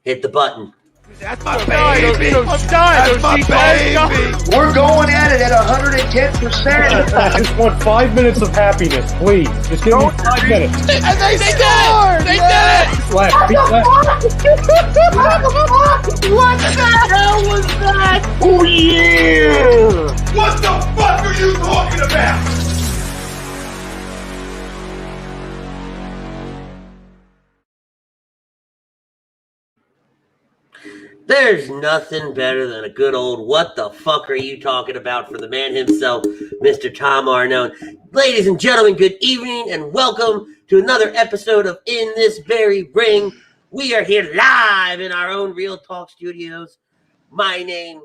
Hit the button. That's my baby. That's my baby. We're going at it at 110%. I just want 5 minutes of happiness, please. Just give me 5 minutes. And they scored! They did it! Left, feet left. What the hell was that? Oh, yeah! What the fuck are you talking about? There's nothing better than a good old what the fuck are you talking about for the man himself, Mr. Tom Arnone. Ladies and gentlemen, good evening and welcome to another episode of In This Very Ring. We are here live in our own Real Talk studios. My name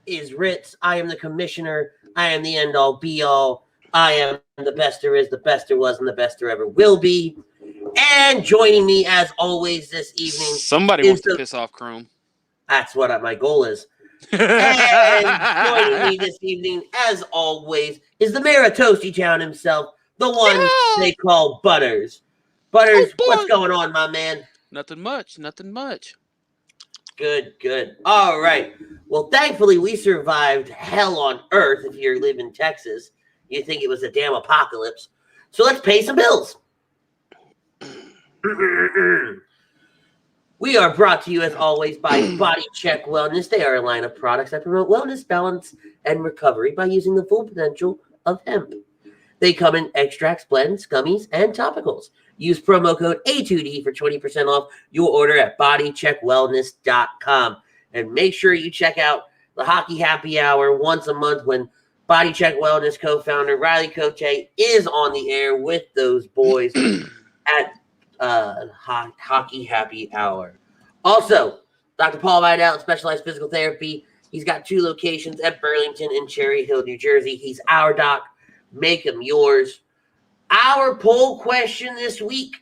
is Ritz. I am the commissioner. I am the end-all, be-all. I am the best there is, the best there was, and the best there ever will be. And joining me, as always, this evening... Somebody wants to piss off Chrome. That's what my goal is. And joining me this evening, as always, is the mayor of Toasty Town himself, the one they call Butters. Butters, what's going on, my man? Nothing much. Good. All right. Well, thankfully, we survived hell on earth if you live in Texas. You think it was a damn apocalypse. So let's pay some bills. We are brought to you, as always, by Body Check Wellness. They are a line of products that promote wellness, balance, and recovery by using the full potential of hemp. They come in extracts, blends, gummies, and topicals. Use promo code A2D for 20% off your order at bodycheckwellness.com. And make sure you check out the Hockey Happy Hour once a month when Body Check Wellness co-founder Riley Cote is on the air with those boys at Hockey Happy Hour. Also, Dr. Paul Vidal, Specialized Physical Therapy. He's got 2 locations at Burlington and Cherry Hill, New Jersey. He's our doc. Make him yours. Our poll question this week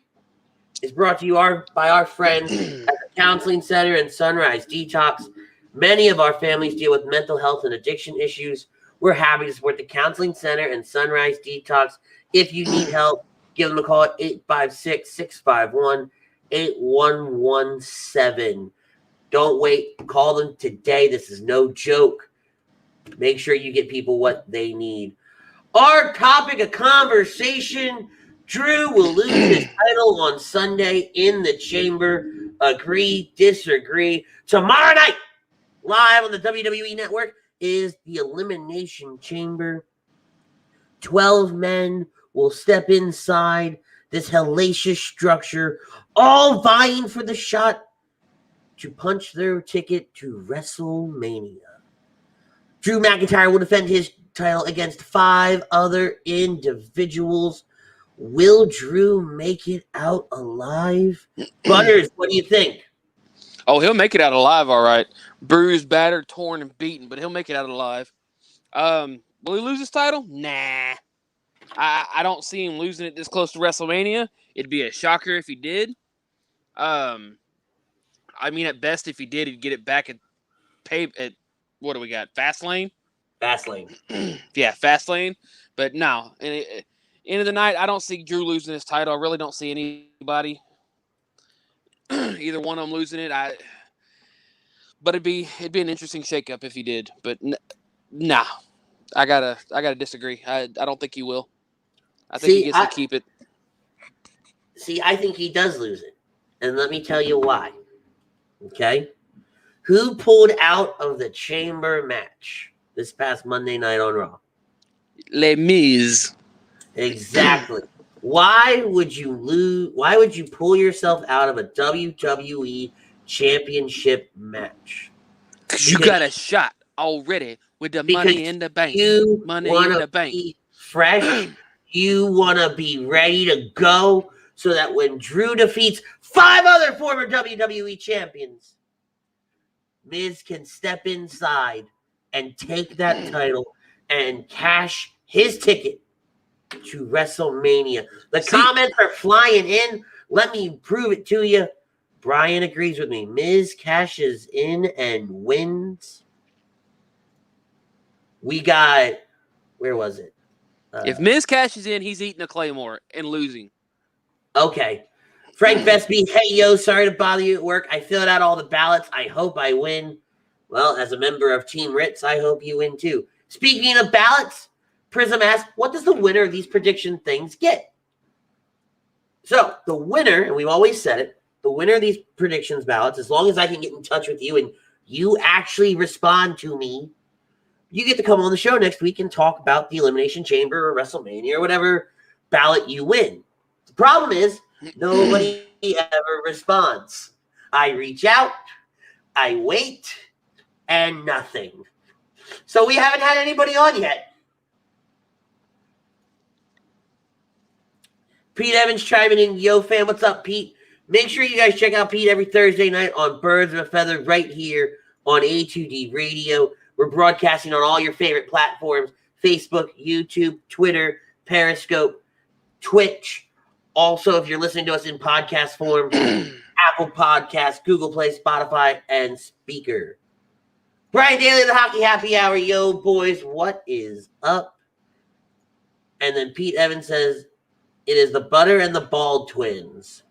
is brought to you by our friends at the Counseling Center and Sunrise Detox. Many of our families deal with mental health and addiction issues. We're happy to support the Counseling Center and Sunrise Detox. If you need help, give them a call at 856-651-8117. Don't wait. Call them today. This is no joke. Make sure you get people what they need. Our topic of conversation, Drew will lose his title on Sunday in the Chamber. Agree, disagree. Tomorrow night, live on the WWE Network, is the Elimination Chamber. 12 men will step inside this hellacious structure, all vying for the shot to punch their ticket to WrestleMania. Drew McIntyre will defend his title against 5 other individuals. Will Drew make it out alive? Butters, what do you think? Oh, he'll make it out alive, all right. Bruised, battered, torn, and beaten, but he'll make it out alive. Will he lose his title? Nah. I don't see him losing it this close to WrestleMania. It'd be a shocker if he did. I mean, at best, if he did, he'd get it back at what do we got? Fastlane? Fastlane. Yeah, Fastlane. But no, end of the night, I don't see Drew losing his title. I really don't see anybody, either one of them losing it. But it'd be an interesting shakeup if he did. But nah, I gotta disagree. I don't think he will. I think he gets to keep it. See, I think he does lose it. And let me tell you why. Okay? Who pulled out of the Chamber match this past Monday night on Raw? Les Miz. Exactly. Why would you lose? Why would you pull yourself out of a WWE Championship match? Because you got a shot already with the money in the bank. You money in the bank. Be fresh. You want to be ready to go so that when Drew defeats 5 other former WWE champions, Miz can step inside and take that title and cash his ticket to WrestleMania. The comments are flying in. Let me prove it to you. Brian agrees with me. Miz cashes in and wins. We got, where was it? If Miz cashes in, he's eating a Claymore and losing. Okay. Frank Vesby, hey, yo, sorry to bother you at work. I filled out all the ballots. I hope I win. Well, as a member of Team Ritz, I hope you win too. Speaking of ballots, Prism asked, what does the winner of these prediction things get? So the winner, and we've always said it, the winner of these predictions ballots, as long as I can get in touch with you and you actually respond to me, you get to come on the show next week and talk about the Elimination Chamber or WrestleMania or whatever ballot you win. The problem is nobody ever responds. I reach out, I wait, and nothing. So we haven't had anybody on yet. Pete Evans chiming in. Yo, fam, what's up, Pete? Make sure you guys check out Pete every Thursday night on Birds of a Feather right here on A2D Radio. We're broadcasting on all your favorite platforms, Facebook, YouTube, Twitter, Periscope, Twitch. Also, if you're listening to us in podcast form, Apple Podcasts, Google Play, Spotify, and Speaker. Brian Daly, the Hockey Happy Hour. Yo, boys, what is up? And then Pete Evans says, it is the Butter and the Bald Twins.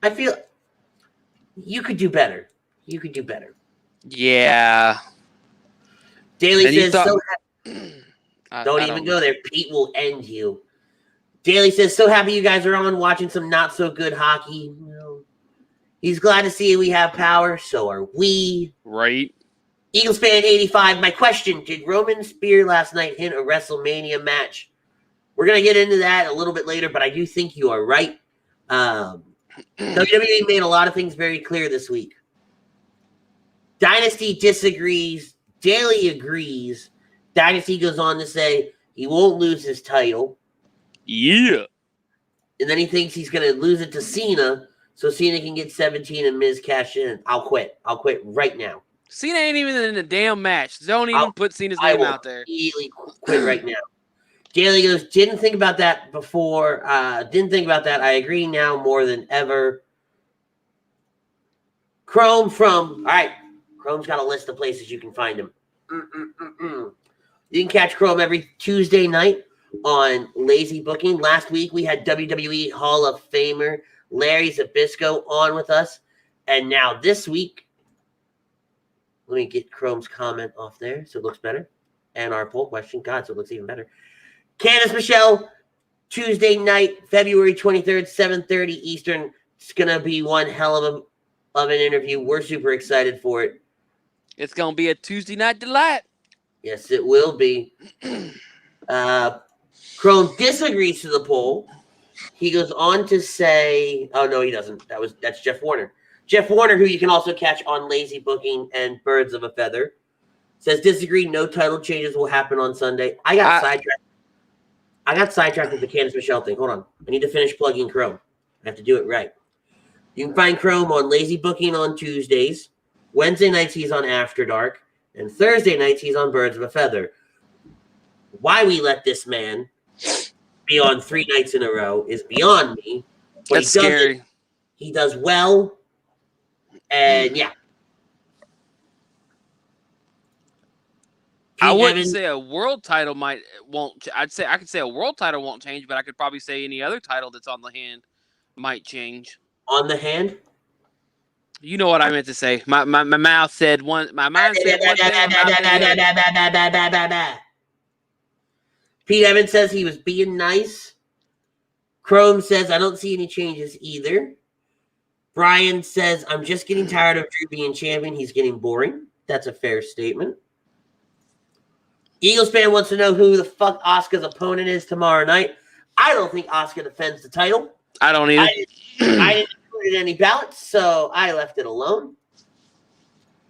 I feel you could do better. You could do better. Yeah. Daly says, don't even know. go there. Pete will end you. Daly says, so happy you guys are on watching some not so good hockey. Well, he's glad to see we have power. So are we. Right. Eagles fan 85. My question, did Roman Spear last night hint a WrestleMania match? We're going to get into that a little bit later, but I do think you are right. WWE made a lot of things very clear this week. Dynasty disagrees. Daly agrees. Dynasty goes on to say he won't lose his title. Yeah. And then he thinks he's going to lose it to Cena so Cena can get 17 and Miz cash in. I'll quit. I'll quit right now. Cena ain't even in the damn match. Don't even put Cena's name out there. Immediately quit right now. Daly goes, didn't think about that before. Didn't think about that. I agree now more than ever. Chrome all right. Chrome's got a list of places you can find him. You can catch Chrome every Tuesday night on Lazy Booking. Last week, we had WWE Hall of Famer Larry Zbyszko on with us. And now this week, let me get Chrome's comment off there so it looks better. And our poll question. God, so it looks even better. Candice Michelle, Tuesday night, February 23rd, 7:30 Eastern. It's going to be one hell of an interview. We're super excited for it. It's going to be a Tuesday night delight. Yes, it will be. Crone disagrees to the poll. He goes on to say, oh, no, he doesn't. That's Jeff Warner. Jeff Warner, who you can also catch on Lazy Booking and Birds of a Feather, says disagree. No title changes will happen on Sunday. I got sidetracked with the Candice Michelle thing. Hold on. I need to finish plugging Chrome. I have to do it right. You can find Chrome on Lazy Booking on Tuesdays. Wednesday nights he's on After Dark. And Thursday nights he's on Birds of a Feather. Why we let this man be on 3 nights in a row is beyond me. But That's scary. He does well. And yeah. I wouldn't say a world title won't. I could say a world title won't change, but I could probably say any other title that's on the hand might change. On the hand? You know what I meant to say. My mouth said one. My mind said one thing. Pete Evans says he was being nice. Chrome says I don't see any changes either. Brian says I'm just getting tired of Drew being champion. He's getting boring. That's a fair statement. Eagles fan wants to know who the fuck Asuka's opponent is tomorrow night. I don't think Asuka defends the title. I don't either. I didn't put in any ballots, so I left it alone.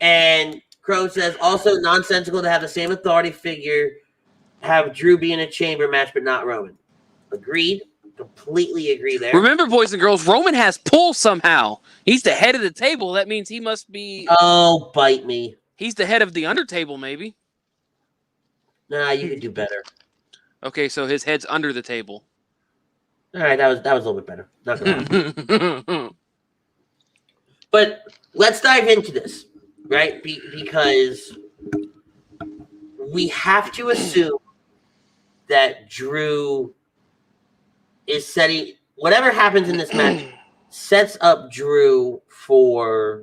And Crow says also nonsensical to have the same authority figure have Drew be in a chamber match, but not Roman. Agreed. Completely agree there. Remember, boys and girls, Roman has pull somehow. He's the head of the table. That means he must be. Oh, bite me. He's the head of the under table, maybe. Nah, you could do better. Okay, so his head's under the table. All right, that was a little bit better. Not gonna lie. But let's dive into this, right? Because we have to assume that Drew is setting whatever happens in this match sets up Drew for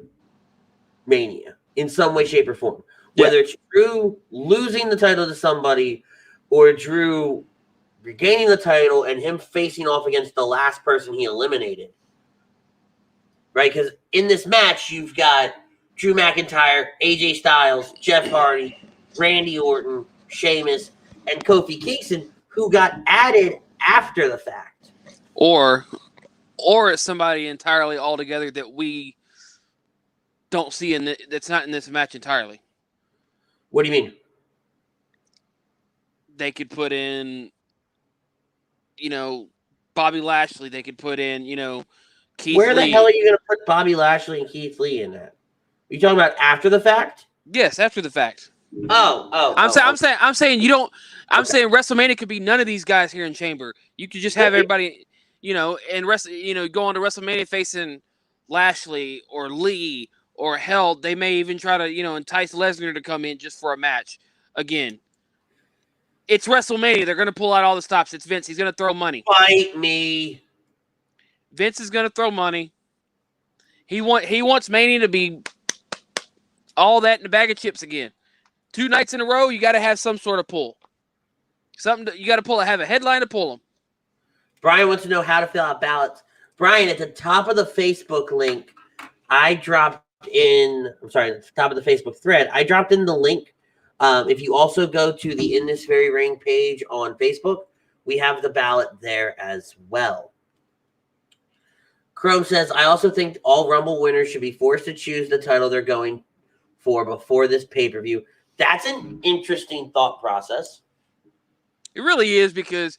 Mania in some way, shape, or form. Whether it's Drew losing the title to somebody or Drew regaining the title and him facing off against the last person he eliminated. Right? Because in this match, you've got Drew McIntyre, AJ Styles, Jeff Hardy, Randy Orton, Sheamus, and Kofi Kingston, who got added after the fact. Or it's somebody entirely altogether that we don't see that's not in this match entirely. What do you mean? They could put in, Bobby Lashley. They could put in, Keith Where Lee. the hell are you going to put Bobby Lashley and Keith Lee in that? Are you talking about after the fact? Yes, after the fact. I'm saying you don't. I'm saying WrestleMania could be none of these guys here in Chamber. You could just have everybody, go on to WrestleMania facing Lashley or Lee, or hell, they may even try to, entice Lesnar to come in just for a match. Again, it's WrestleMania. They're going to pull out all the stops. It's Vince. He's going to throw money. Fight me. Vince is going to throw money. He wants Mania to be all that in a bag of chips again. 2 nights in a row, you got to have some sort of pull. You got to have a headline to pull them. Brian wants to know how to fill out ballots. Brian, at the top of the Facebook link, at the top of the Facebook thread, I dropped in the link. If you also go to the In This Very Ring page on Facebook, we have the ballot there as well. Chrome says, I also think all Rumble winners should be forced to choose the title they're going for before this pay-per-view. That's an interesting thought process. It really is, because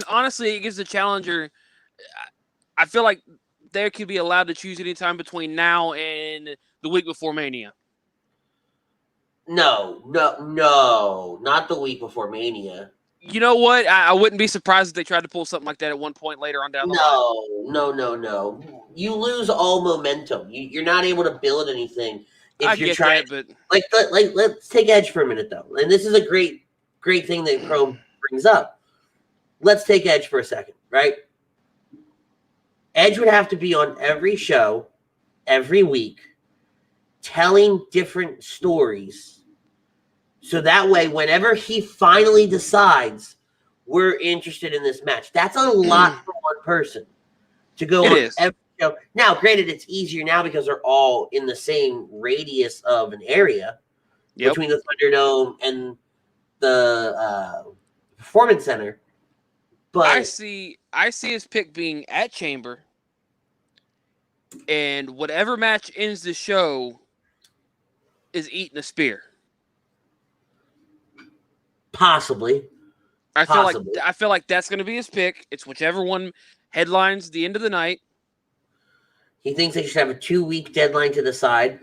honestly, it gives the challenger. I feel like they could be allowed to choose anytime between now and the week before Mania. No, not the week before Mania. You know what? I wouldn't be surprised if they tried to pull something like that at one point later on down the line. No. You lose all momentum. You're not able to build anything if you're trying. That, but let's take Edge for a minute though, and this is a great thing that Chrome brings up. Let's take Edge for a second, right? Edge would have to be on every show, every week, telling different stories. So that way, whenever he finally decides we're interested in this match, that's a lot for one person to go on every show. Now, granted, it's easier now because they're all in the same radius of an area between the Thunderdome and the Performance Center. But I see his pick being at Chamber, and whatever match ends the show is eating a spear. Possibly. I feel like that's going to be his pick. It's whichever one headlines the end of the night. He thinks they should have a 2-week deadline to decide.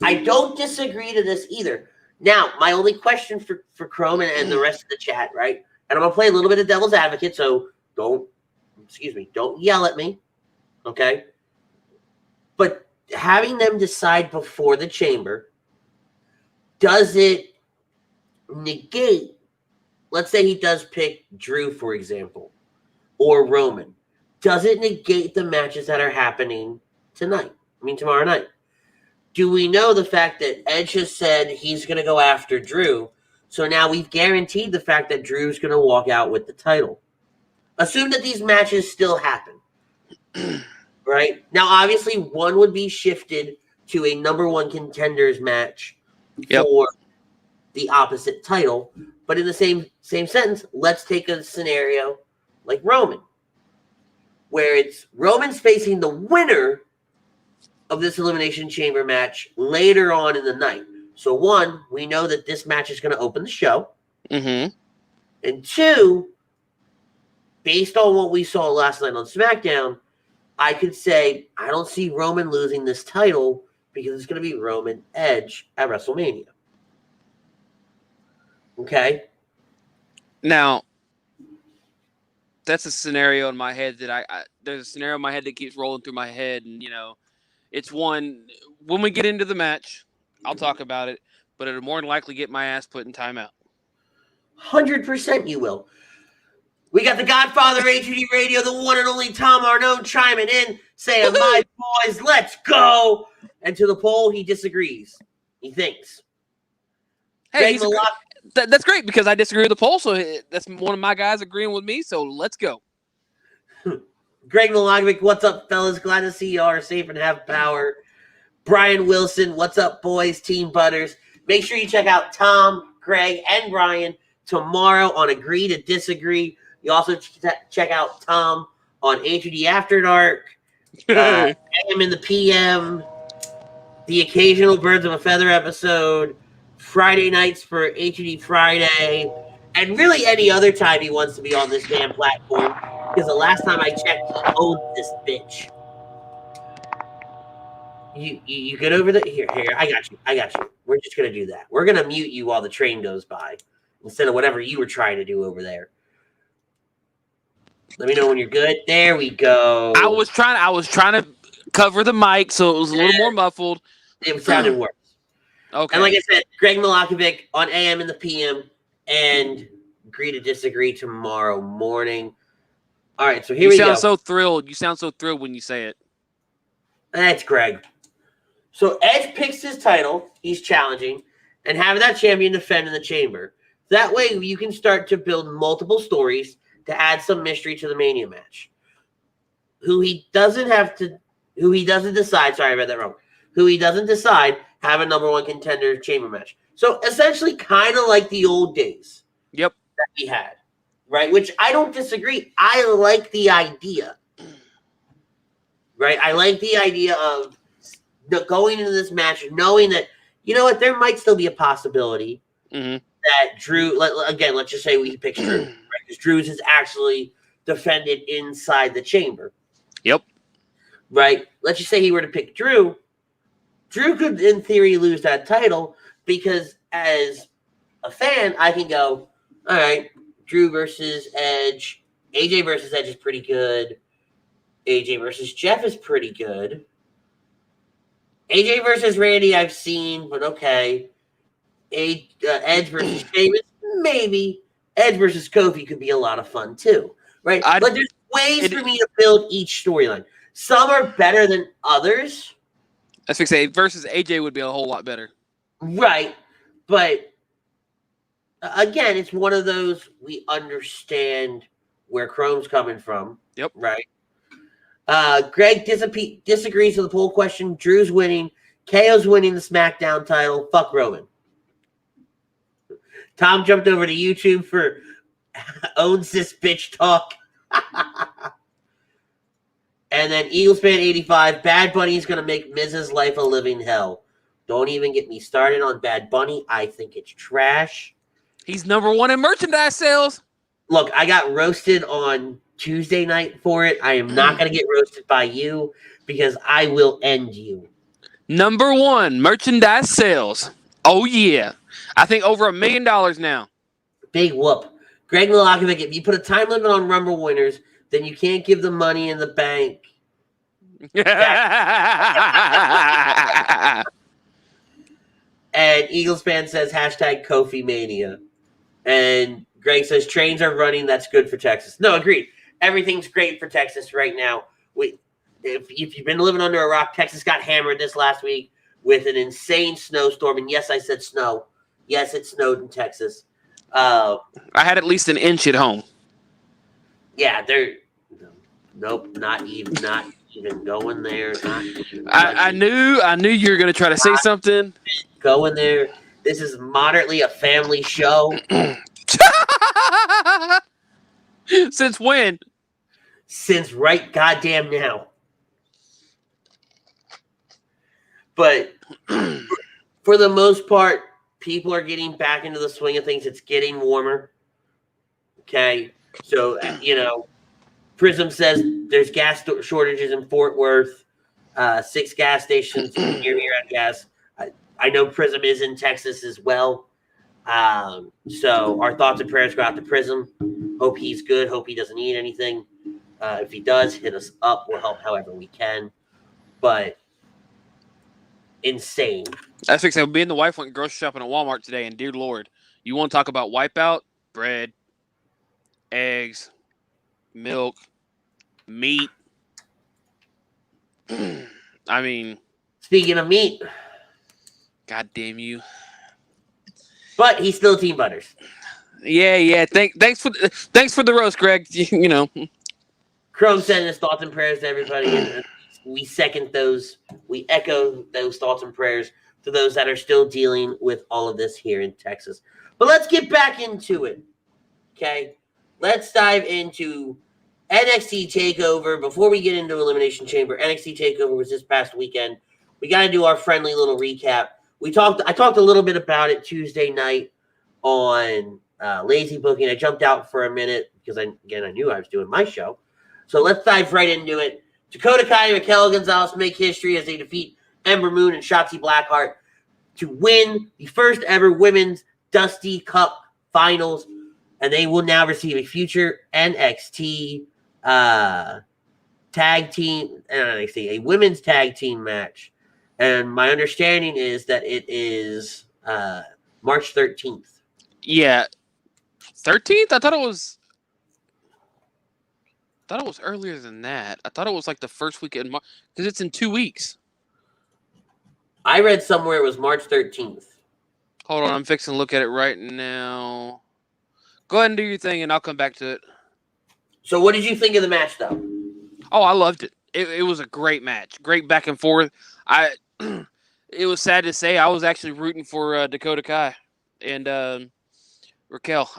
I don't disagree to this either. Now, my only question for Chrome and the rest of the chat, right? And I'm going to play a little bit of devil's advocate, so don't yell at me, okay? But having them decide before the Chamber, does it negate, let's say he does pick Drew, for example, or Roman. Does it negate the matches that are happening tomorrow night? Do we know the fact that Edge has said he's going to go after Drew? So now we've guaranteed the fact that Drew's going to walk out with the title. Assume that these matches still happen. Right? Now, obviously, one would be shifted to a number 1 contenders match for the opposite title. But in the same sentence, let's take a scenario like Roman, where it's Roman's facing the winner of this Elimination Chamber match later on in the night. So 1, we know that this match is going to open the show. Mm-hmm. And 2, based on what we saw last night on SmackDown, I could say I don't see Roman losing this title because it's going to be Roman Edge at WrestleMania. Okay. Now, that's a scenario in my head that there's a scenario in my head that keeps rolling through my head, and it's one when we get into the match, I'll talk about it, but it'll more than likely get my ass put in timeout. 100% you will. We got the Godfather of HUD Radio, the one and only Tom Arnone chiming in, saying, my boys, let's go. And to the poll, he disagrees. He thinks. Hey, that's great because I disagree with the poll, so that's one of my guys agreeing with me, so let's go. Greg Milogovic, what's up, fellas? Glad to see y'all are safe and have power. Brian Wilson, what's up, boys? Team Butters. Make sure you check out Tom, Greg, and Brian tomorrow on Agree to Disagree. You also check out Tom on HUD After Dark, AM in the PM, the occasional Birds of a Feather episode, Friday nights for HUD Friday, and really any other time he wants to be on this damn platform, because the last time I checked, he owned this bitch. You get over there? Here, I got you. We're just going to do that. We're going to mute you while the train goes by, instead of whatever you were trying to do over there. Let me know when you're good. There we go. I was trying to cover the mic so it was a little more muffled. It sounded worse. Okay. And like I said, Greg Milogovic on AM and the PM, and Agree to Disagree tomorrow morning. All right, so here we go. You sound so thrilled. You sound so thrilled when you say it. That's Greg. So Edge picks his title. He's challenging and having that champion defend in the chamber. That way you can start to build multiple stories to add some mystery to the Mania match. Who he doesn't decide, sorry, I read that wrong. Who he doesn't decide, have a number one contender chamber match. So essentially kind of like the old days. Yep. That we had. Right? Which I don't disagree. I like the idea. Right? I like the idea of going into this match knowing that, you know what, there might still be a possibility that Drew, let's just say we pick Drew, right? Because Drew's has actually defended inside the chamber. Yep. Right? Let's just say he were to pick Drew. Drew could, in theory, lose that title because as a fan, I can go, all right, Drew versus Edge. AJ versus Edge is pretty good. AJ versus Jeff is pretty good. AJ versus Randy I've seen, but okay. Edge versus Sheamus, maybe. Edge versus Kofi could be a lot of fun too, right? But there's ways for me to build each storyline. Some are better than others. I was going to say, versus AJ would be a whole lot better. Right. But again, it's one of those, we understand where Chrome's coming from. Yep. Right. Greg disagrees with the poll question. Drew's winning. KO's winning the SmackDown title. Fuck Roman. Tom jumped over to YouTube for owns this bitch talk. And then Eagles fan 85. Bad Bunny's going to make Miz's life a living hell. Don't even get me started on Bad Bunny. I think it's trash. He's number one in merchandise sales. Look, I got roasted on Tuesday night for it. I am not going to get roasted by you because I will end you. Number one, merchandise sales. Oh, yeah. I think over $1 million now. Big whoop. Greg Milogovic, if you put a time limit on Rumble winners, then you can't give them money in the bank. And Eagles fan says, hashtag Kofi Mania. And Greg says, trains are running. That's good for Texas. No, agreed. Everything's great for Texas right now. If you've been living under a rock, Texas got hammered this last week with an insane snowstorm. And yes, I said snow. Yes, it snowed in Texas. I had at least an inch at home. Yeah, nope, not even going there. I knew you were going to try to say something. Going there. This is moderately a family show. Since when? Since right goddamn now. But for the most part, people are getting back into the swing of things. It's getting warmer. Okay. So, Prism says there's gas shortages in Fort Worth. 6 gas stations near me are out of gas. I know Prism is in Texas as well. So our thoughts and prayers go out to Prism. Hope he's good. Hope he doesn't need anything. If he does, hit us up. We'll help however we can. But insane. That's because me and the wife went grocery shopping at Walmart today, and dear Lord, you want to talk about wipeout? Bread, eggs, milk, meat. I mean, Speaking of meat, God damn you. but he's still Team Butters. Yeah. Thanks for the roast, Greg. You know. Chrome sending his thoughts and prayers to everybody, and we second those. We echo those thoughts and prayers to those that are still dealing with all of this here in Texas. But let's get back into it, okay? Let's dive into NXT TakeOver. Before we get into Elimination Chamber, NXT TakeOver was this past weekend. We got to do our friendly little recap. I talked a little bit about it Tuesday night on Lazy Booking. I jumped out for a minute because I knew I was doing my show. So let's dive right into it. Dakota Kai and Raquel Gonzalez make history as they defeat Ember Moon and Shotzi Blackheart to win the first ever Women's Dusty Cup Finals. And they will now receive a future NXT tag team, a women's tag team match. And my understanding is that it is March 13th. Yeah. 13th? I thought it was earlier than that. I thought it was like the first week in March because it's in 2 weeks. I read somewhere it was March 13th. Hold on, I'm fixing to look at it right now. Go ahead and do your thing, and I'll come back to it. So what did you think of the match, though? Oh, I loved it. It was a great match. Great back and forth. It was sad to say I was actually rooting for Dakota Kai and Raquel.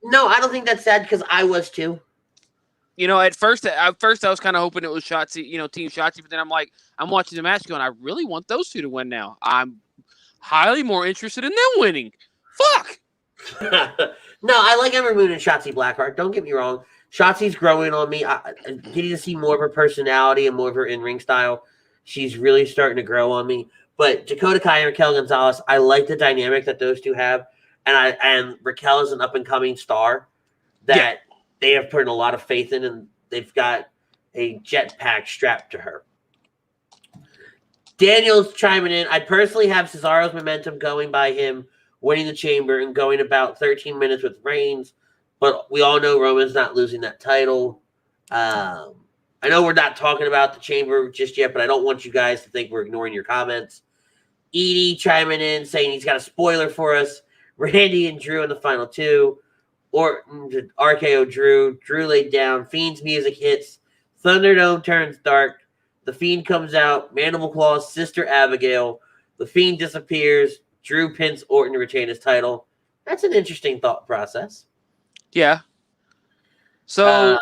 No, I don't think that's sad because I was too. You know, at first I was kind of hoping it was Shotzi, Team Shotzi, but then I'm watching the match going, I really want those two to win now. I'm highly more interested in them winning. Fuck. No, I like Ember Moon and Shotzi Blackheart. Don't get me wrong. Shotzi's growing on me. I'm getting to see more of her personality and more of her in-ring style. She's really starting to grow on me. But Dakota Kai and Raquel Gonzalez, I like the dynamic that those two have. And Raquel is an up-and-coming star that they have put in a lot of faith in, and they've got a jetpack strapped to her. Daniel's chiming in. I personally have Cesaro's momentum going by him winning the chamber and going about 13 minutes with Reigns, but we all know Roman's not losing that title. I know we're not talking about the chamber just yet, but I don't want you guys to think we're ignoring your comments. Edie chiming in, saying he's got a spoiler for us. Randy and Drew in the final two. Or RKO Drew. Drew laid down. Fiend's music hits. Thunderdome turns dark. The Fiend comes out. Mandible Claw's sister Abigail. The Fiend disappears. Drew pins Orton to retain his title. That's an interesting thought process. Yeah. So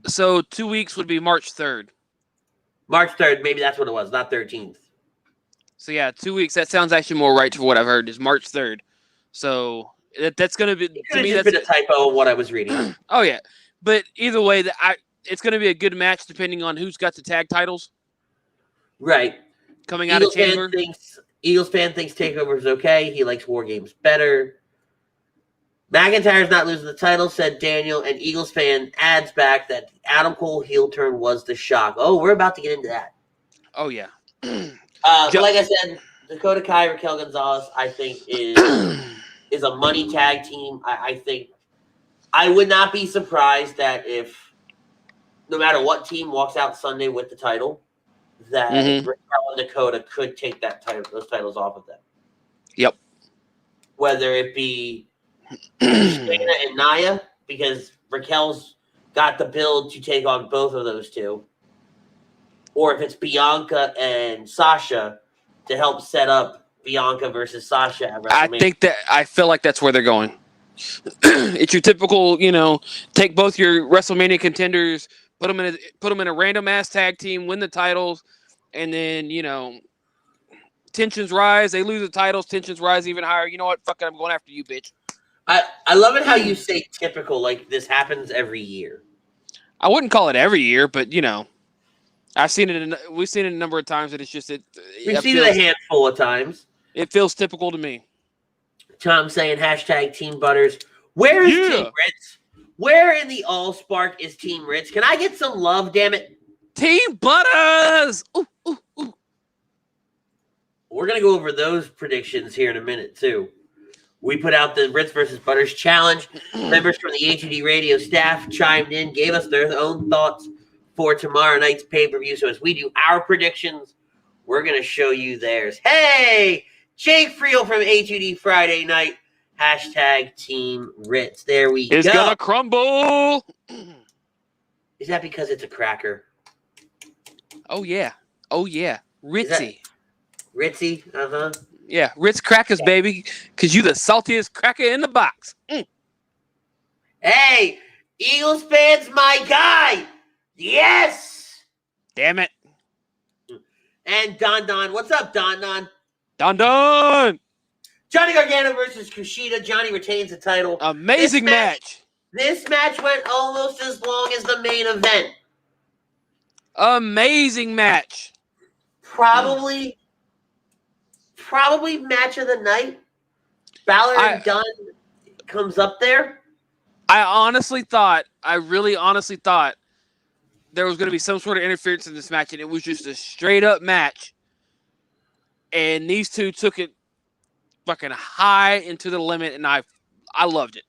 2 weeks would be March 3rd. March 3rd, maybe that's what it was, not 13th. So yeah, 2 weeks. That sounds actually more right for what I've heard. Is March 3rd. So that's going to be to me. That's been a typo of what I was reading. Oh yeah, but either way, it's going to be a good match depending on who's got the tag titles. Right. Coming out of Chamber. Eagles fan thinks TakeOver is okay. He likes War Games better. McIntyre's not losing the title, said Daniel, and Eagles fan adds back that Adam Cole heel turn was the shock. Oh, we're about to get into that. Oh yeah. Like I said, Dakota Kai, Raquel Gonzalez, I think is a money tag team. I think I would not be surprised that if no matter what team walks out Sunday with the title, that Raquel and Dakota could take those titles off of them. Yep. Whether it be Shaina and Nia, because Raquel's got the build to take on both of those two, or if it's Bianca and Sasha to help set up Bianca versus Sasha at WrestleMania. I feel like that's where they're going. It's your typical, take both your WrestleMania contenders, put them in a random ass tag team, win the titles, and then tensions rise. They lose the titles, tensions rise even higher. You know what? Fuck it, I'm going after you, bitch. I love it how you say typical, like this happens every year. I wouldn't call it every year, but I've seen it. We've seen it a number of times, and it's just we've seen it a handful of times. It feels typical to me. Tom saying hashtag Team Butters. Where is Team Ritz? Where in the Allspark is Team Ritz? Can I get some love, damn it? Team Butters! Ooh, ooh, ooh. We're going to go over those predictions here in a minute, too. We put out the Ritz versus Butters challenge. Members from the HUD radio staff chimed in, gave us their own thoughts for tomorrow night's pay-per-view. So as we do our predictions, we're going to show you theirs. Hey, Jake Friel from HUD Friday Night. Hashtag Team Ritz. There we go. It's going to crumble. Is that because it's a cracker? Oh, yeah. Oh, yeah. Ritzy. Ritzy? Uh-huh. Yeah, Ritz crackers, baby, because you the saltiest cracker in the box. Hey, Eagles fans, my guy. Yes. Damn it. And Don. What's up, Don? Don. Johnny Gargano versus Kushida. Johnny retains the title. Amazing match. This match went almost as long as the main event. Amazing match. Probably match of the night. Balor and Dunn comes up there. I really honestly thought there was going to be some sort of interference in this match, and it was just a straight up match. And these two took it fucking high into the limit, and I loved it.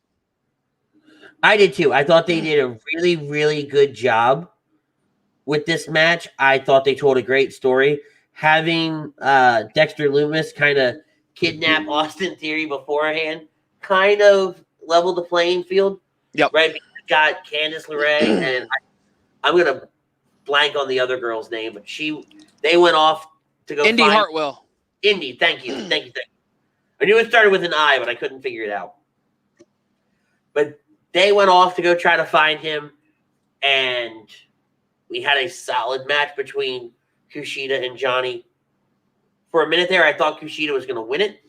I did too. I thought they did a really, really good job with this match. I thought they told a great story. Having Dexter Lumis kind of kidnap Austin Theory beforehand kind of leveled the playing field. Yep. Right? Because you got Candice LeRae, and I'm going to blank on the other girl's name, but they went off to go Indy find Hartwell. Indy, thank you. I knew it started with an I, but I couldn't figure it out. But they went off to go try to find him, and we had a solid match between Kushida and Johnny. For a minute there, I thought Kushida was going to win it.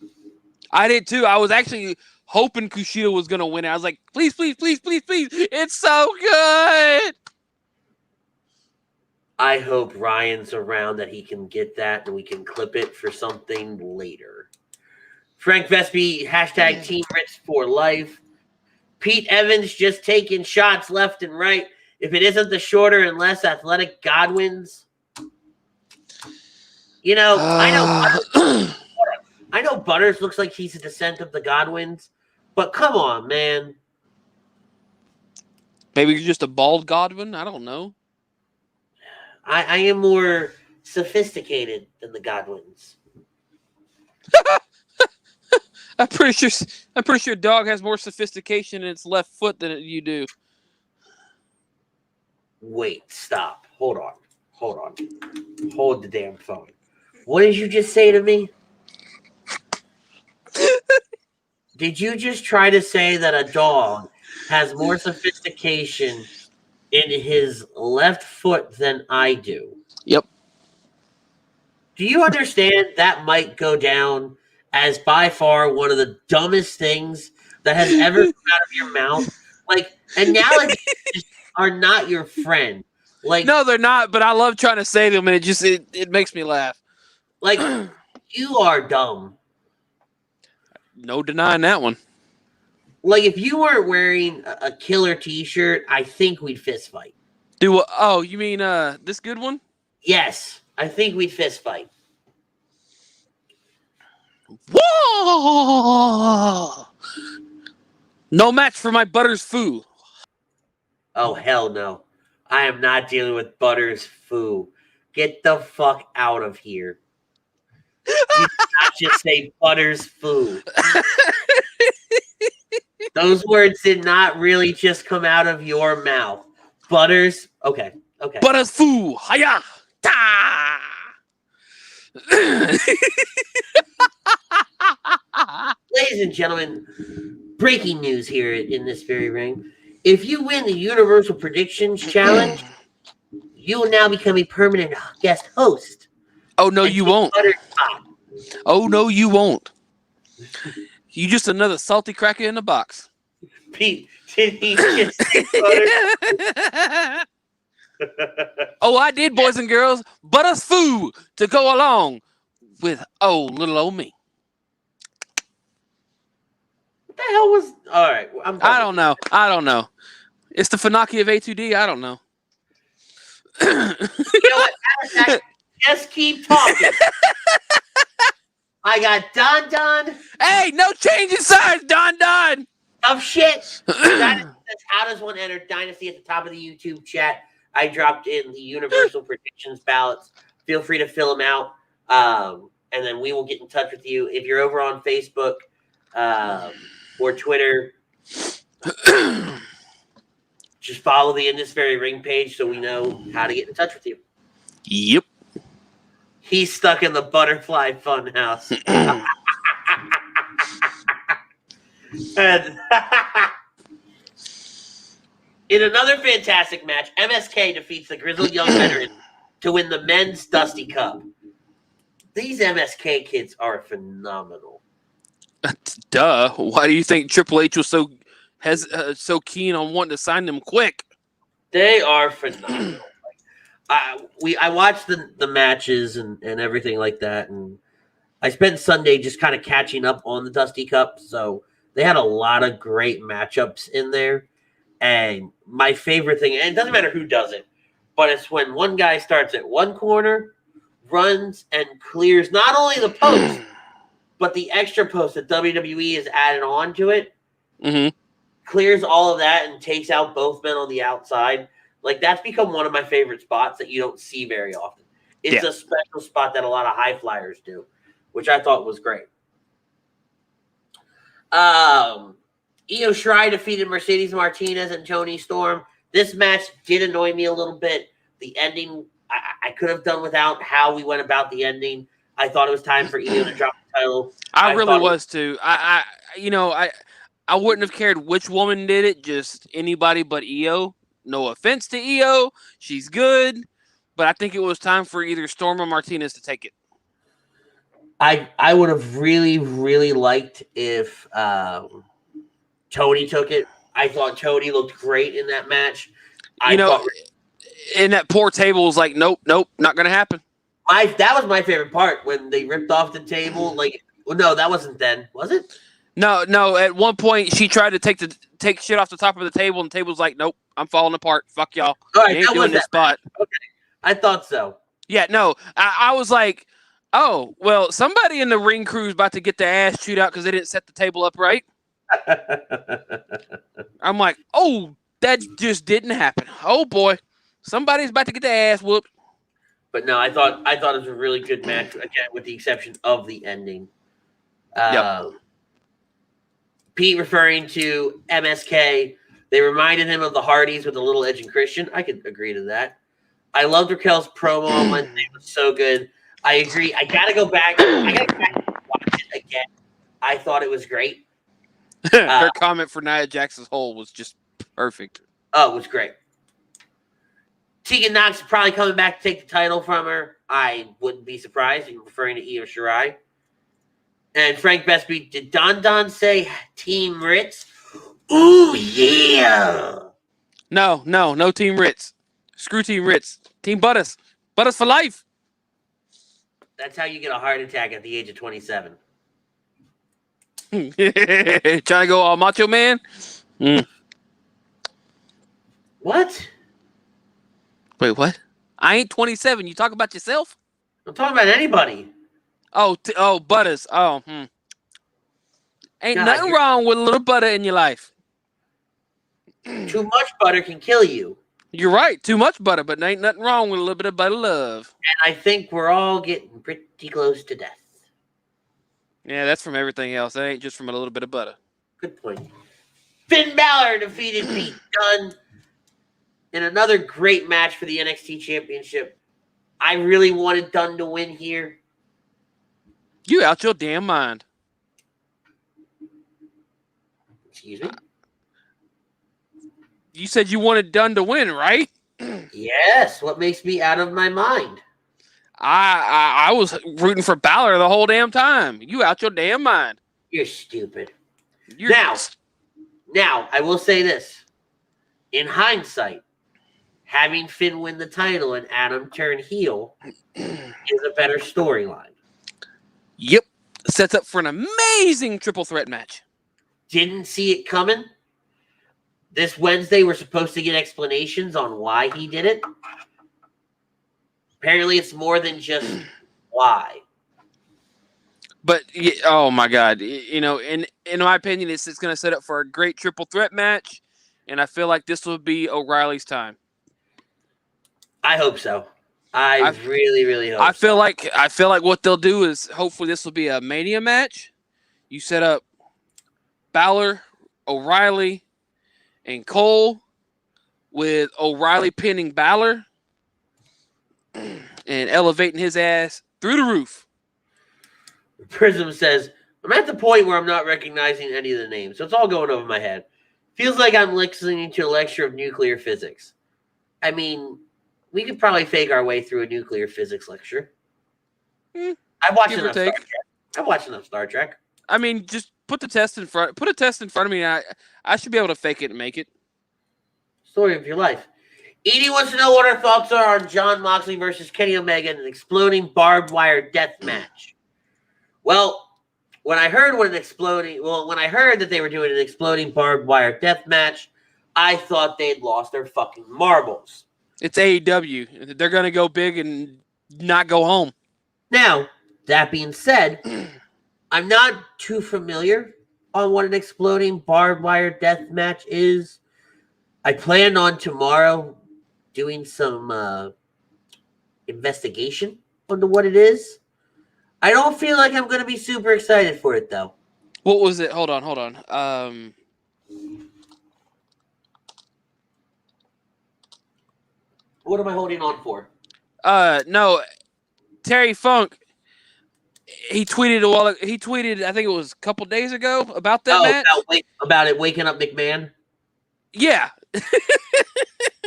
I did too. I was actually hoping Kushida was going to win it. I was like, please. It's so good. I hope Ryan's around that he can get that and we can clip it for something later. Frank Vespi, hashtag Team Ritz for life. Pete Evans just taking shots left and right. If it isn't the shorter and less athletic Godwins, I know Butters looks like he's a descent of the Godwins, but come on, man. Maybe you're just a bald Godwin. I don't know. I am more sophisticated than the Godwins. I'm pretty sure dog has more sophistication in its left foot than you do. Wait, stop. Hold on. Hold the damn phone. What did you just say to me? Did you just try to say that a dog has more sophistication in his left foot than I do? Yep. Do you understand that might go down as by far one of the dumbest things that has ever come out of your mouth? Like, analogies are not your friend. Like, no, they're not, but I love trying to say them, and it makes me laugh. Like, you are dumb. No denying that one. Like, if you weren't wearing a killer t-shirt, I think we'd fist fight. Oh, you mean this good one? Yes, I think we'd fist fight. Whoa! No match for my Butters Foo. Oh, hell no. I am not dealing with Butters Foo. Get the fuck out of here. You did not just say Butters Foo. Those words did not really just come out of your mouth. Butters. Okay. Butters Foo. Hiya. Ta. Ladies and gentlemen, breaking news here in this very ring. If you win the Universal Predictions Challenge, you will now become a permanent guest host. Oh, no, you won't. Oh, no, you won't. You just another salty cracker in the box. Pete, did he just say butter? Oh, I did, boys and girls. Butters Foo to go along with little old me. What the hell was... All right. I don't know. It's the Funaki of A2D. I don't know. You know what? Just keep talking. I got Don. Hey, no change in size, Don. Tough shit. Dynasty says, how does one enter Dynasty at the top of the YouTube chat? I dropped in the Universal Predictions ballots. Feel free to fill them out. And then we will get in touch with you. If you're over on Facebook or Twitter, just follow the In This Very Ring page so we know how to get in touch with you. Yep. He's stuck in the butterfly fun house. And in another fantastic match, MSK defeats the Grizzled Young Veterans to win the Men's Dusty Cup. These MSK kids are phenomenal. Duh. Why do you think Triple H was so keen on wanting to sign them quick? They are phenomenal. I watched the matches and everything like that, and I spent Sunday just kind of catching up on the Dusty Cup. So they had a lot of great matchups in there. And my favorite thing, and it doesn't matter who does it, but it's when one guy starts at one corner, runs and clears not only the post, but the extra post that WWE has added on to it, clears all of that and takes out both men on the outside. Like, that's become one of my favorite spots that you don't see very often. It's a special spot that a lot of high flyers do, which I thought was great. Io Shirai defeated Mercedes Martinez and Toni Storm. This match did annoy me a little bit. The ending, I could have done without how we went about the ending. I thought it was time for Io to drop the title. I really was too. I wouldn't have cared which woman did it, just anybody but Io. No offense to Io. She's good. But I think it was time for either Storm or Martinez to take it. I would have really, really liked if Toni took it. I thought Toni looked great in that match. And that poor table was like, nope, not going to happen. That was my favorite part when they ripped off the table. Like, no, that wasn't then, was it? No. At one point, she tried to take shit off the top of the table, and the table's like, nope, I'm falling apart. Fuck y'all. All right, you ain't doing this spot. Okay, I thought so. Yeah, no, I was like, oh, well, somebody in the ring crew is about to get their ass chewed out because they didn't set the table up right. I'm like, oh, that just didn't happen. Oh boy, somebody's about to get their ass whooped. But no, I thought it was a really good match, again, with the exception of the ending. Pete referring to MSK, they reminded him of the Hardys with a little Edge and Christian. I could agree to that. I loved Raquel's promo on Wednesday. It was so good. I agree. I gotta go back. I gotta go back and watch it again. I thought it was great. Her comment for Nia Jax's hole was just perfect. Oh, it was great. Tegan Knox is probably coming back to take the title from her. I wouldn't be surprised. You're referring to Io Shirai. And Frank Bestby, did Don say Team Ritz? Ooh, yeah. No Team Ritz. Screw Team Ritz. Team Butters. Butters for life. That's how you get a heart attack at the age of 27. Trying to go all macho man? What? Wait, what? I ain't 27. You talk about yourself? I'm talking about anybody. Oh, Butters. Oh, Ain't nothing wrong with a little butter in your life. Too much butter can kill you. You're right. Too much butter, but ain't nothing wrong with a little bit of butter love. And I think we're all getting pretty close to death. Yeah, that's from everything else. That ain't just from a little bit of butter. Good point. Finn Balor defeated Pete Dunne in another great match for the NXT Championship. I really wanted Dunne to win here. You out your damn mind. Excuse me? You said you wanted Dunne to win, right? Yes. What makes me out of my mind? I was rooting for Balor the whole damn time. You out your damn mind. You're stupid. Now, I will say this. In hindsight, having Finn win the title and Adam turn heel is a better storyline. Yep. Sets up for an amazing triple threat match. Didn't see it coming. This Wednesday, we're supposed to get explanations on why he did it. Apparently, it's more than just why. But oh my God, in my opinion, it's going to set up for a great triple threat match, and I feel like this will be O'Reilly's time. I hope so. I really, really hope. I feel like what they'll do is hopefully this will be a Mania match. You set up Balor, O'Reilly, and Cole, with O'Reilly pinning Balor and elevating his ass through the roof. Prism says, I'm at the point where I'm not recognizing any of the names, so it's all going over my head. Feels like I'm listening to a lecture of nuclear physics. I mean, we could probably fake our way through a nuclear physics lecture. I watched enough Star Trek. I watched enough Star Trek. I mean, just put a test in front of me, and I should be able to fake it and make it. Story of your life. Edie wants to know what our thoughts are on Jon Moxley versus Kenny Omega in an exploding barbed wire death match. Well, when I heard that they were doing an exploding barbed wire death match, I thought they'd lost their fucking marbles. It's AEW. They're going to go big and not go home. Now, that being said, I'm not too familiar on what an exploding barbed wire death match is. I plan on tomorrow doing some investigation into what it is. I don't feel like I'm going to be super excited for it, though. What was it? Hold on. What am I holding on for? No, Terry Funk. He tweeted. I think it was a couple days ago about that match. About it waking up McMahon. Yeah.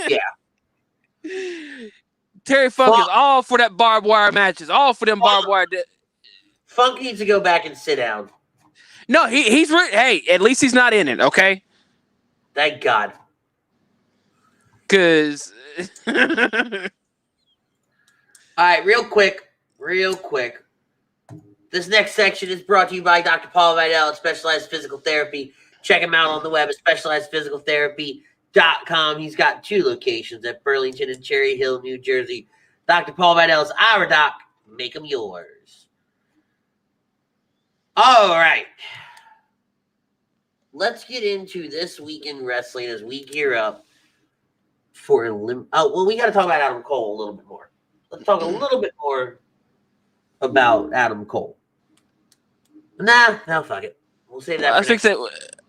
Yeah. Terry Funk is all for that barbed wire matches. All for them barbed wire. Funk needs to go back and sit down. No, he's hey, at least he's not in it. Okay. Thank God. Because. All right, real quick. This next section is brought to you by Dr. Paul Vidal at Specialized Physical Therapy. Check him out on the web at specializedphysicaltherapy.com. He's got 2 locations at Burlington and Cherry Hill, New Jersey. Dr. Paul Vidal is our doc. Make him yours. All right. Let's get into this week in wrestling as we gear up for we got to talk about Adam Cole a little bit more. Let's talk a little bit more about Adam Cole. No, fuck it. We'll save that. I think that.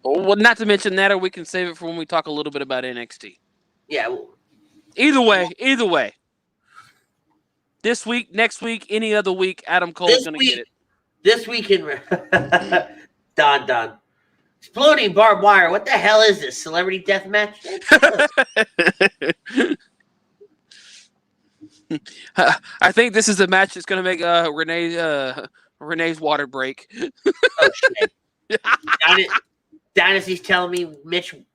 Well, not to mention that, or we can save it for when we talk a little bit about NXT. Yeah. Either way. This week, next week, any other week, Adam Cole is going to get it. This week in Don. Exploding barbed wire. What the hell is this? Celebrity death match? I think this is the match that's going to make Renee's water break. Oh, shit. Dynasty's telling me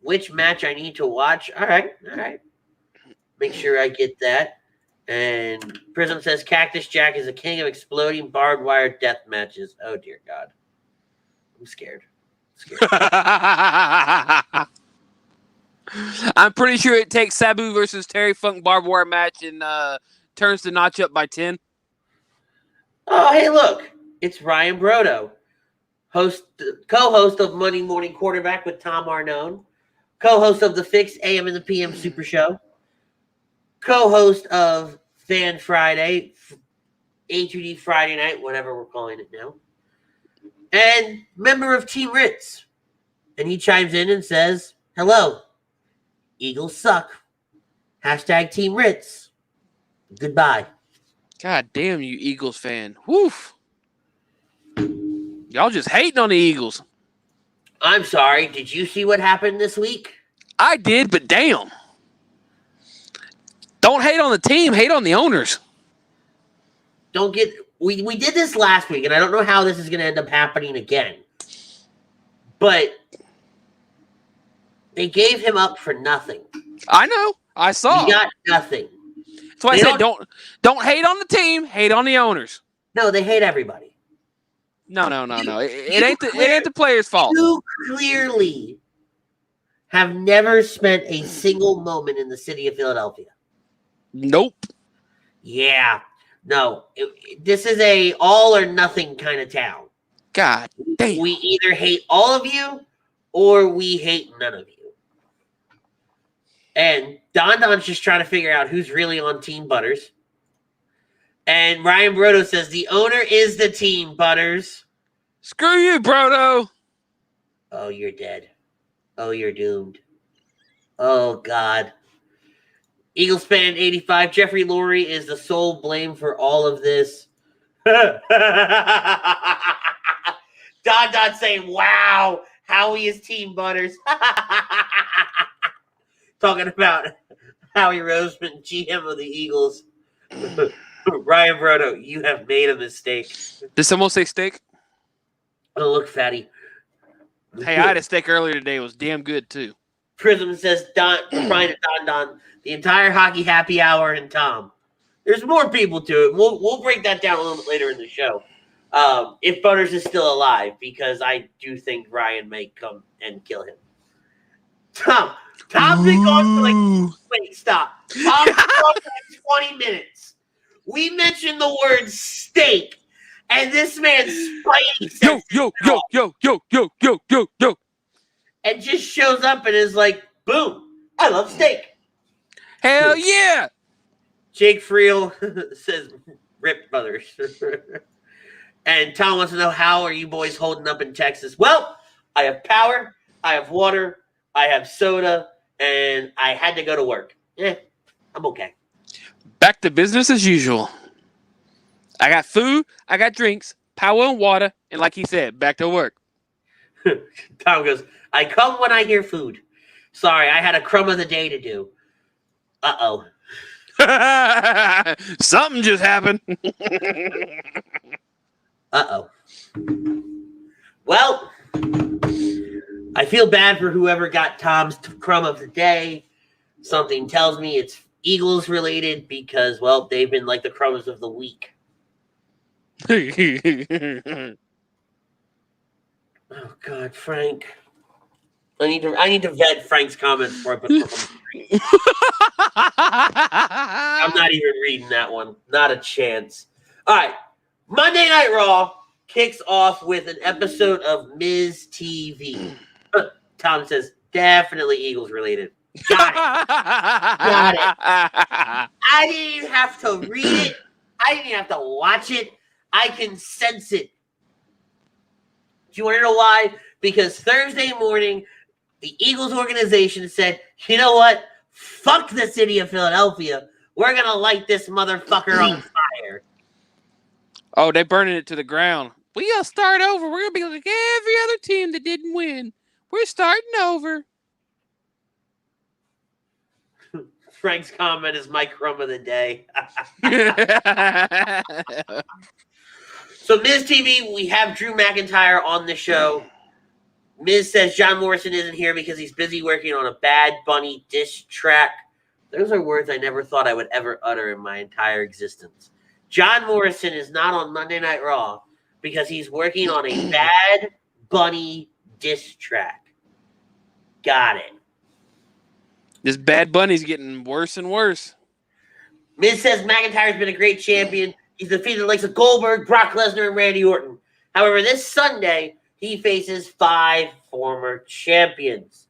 which match I need to watch. All right. Make sure I get that. And Prism says Cactus Jack is a king of exploding barbed wire death matches. Oh, dear God. I'm scared. I'm pretty sure it takes Sabu versus Terry Funk barbed wire match and turns the notch up by 10. Oh, hey, look. It's Ryan Brodo, co-host of Monday Morning Quarterback with Tom Arnone, co-host of The Fix AM and the PM Super Show, co-host of Fan Friday, A2D Friday Night, whatever we're calling it now, and member of Team Ritz. And he chimes in and says, hello, Eagles suck. # Team Ritz. Goodbye. God damn you, Eagles fan. Woof. Y'all just hating on the Eagles. I'm sorry. Did you see what happened this week? I did, but damn. Don't hate on the team. Hate on the owners. We did this last week, and I don't know how this is going to end up happening again. But they gave him up for nothing. I know. I saw. He got nothing. That's why I said don't hate on the team. Hate on the owners. No, they hate everybody. No. It ain't the players' fault. You clearly have never spent a single moment in the city of Philadelphia. Nope. Yeah. No. This is a all or nothing kind of town. God damn. We either hate all of you or we hate none of you. And Don's just trying to figure out who's really on Team Butters. And Ryan Brodo says, the owner is the team, Butters. Screw you, Brodo. Oh, you're dead. Oh, you're doomed. Oh, God. Eagles fan 85, Jeffrey Lurie is the sole blame for all of this. Don saying, wow, Howie is Team Butters. Talking about Howie Roseman, GM of the Eagles. Ryan Brodo, you have made a mistake. Did someone say steak? Oh, look, fatty. Hey, I had a steak earlier today. It was damn good, too. Prism says, Don, the entire hockey happy hour and Tom. There's more people to it. We'll break that down a little bit later in the show. If Butters is still alive, because I do think Ryan may come and kill him. Tom's been gone for wait, stop. Tom's been gone for 20 minutes. We mentioned the word steak, and this man's Spidey says Yo. and just shows up and is like, boom, I love steak. Hell yeah. Jake Friel says, rip Butters. And Tom wants to know, how are you boys holding up in Texas? Well, I have power, I have water, I have soda, and I had to go to work. I'm okay. Back to business as usual. I got food, I got drinks, power and water, and like he said, back to work. Tom goes, I come when I hear food. Sorry, I had a crumb of the day to do. Uh-oh. Something just happened. Uh-oh. Well, I feel bad for whoever got Tom's crumb of the day. Something tells me it's Eagles related because, well, they've been like the crumbs of the week. Oh God, Frank. I need to vet Frank's comments before I put them on the screen. I'm not even reading that one. Not a chance. All right. Monday Night Raw kicks off with an episode of Miz TV. Tom says, definitely Eagles related. Got it. Got it. I didn't even have to read it. I didn't even have to watch it. I can sense it. Do you want to know why? Because Thursday morning, the Eagles organization said, you know what? Fuck the city of Philadelphia. We're going to light this motherfucker on fire. Oh, they're burning it to the ground. We got to start over. We're going to be like every other team that didn't win. We're starting over. Frank's comment is my crumb of the day. So Miz TV, we have Drew McIntyre on the show. Miz says John Morrison isn't here because he's busy working on a Bad Bunny diss track. Those are words I never thought I would ever utter in my entire existence. John Morrison is not on Monday Night Raw because he's working on a Bad Bunny diss track. Got it. This Bad Bunny's getting worse and worse. Miz says McIntyre's been a great champion. He's defeated the likes of Goldberg, Brock Lesnar, and Randy Orton. However, this Sunday, he faces 5 former champions.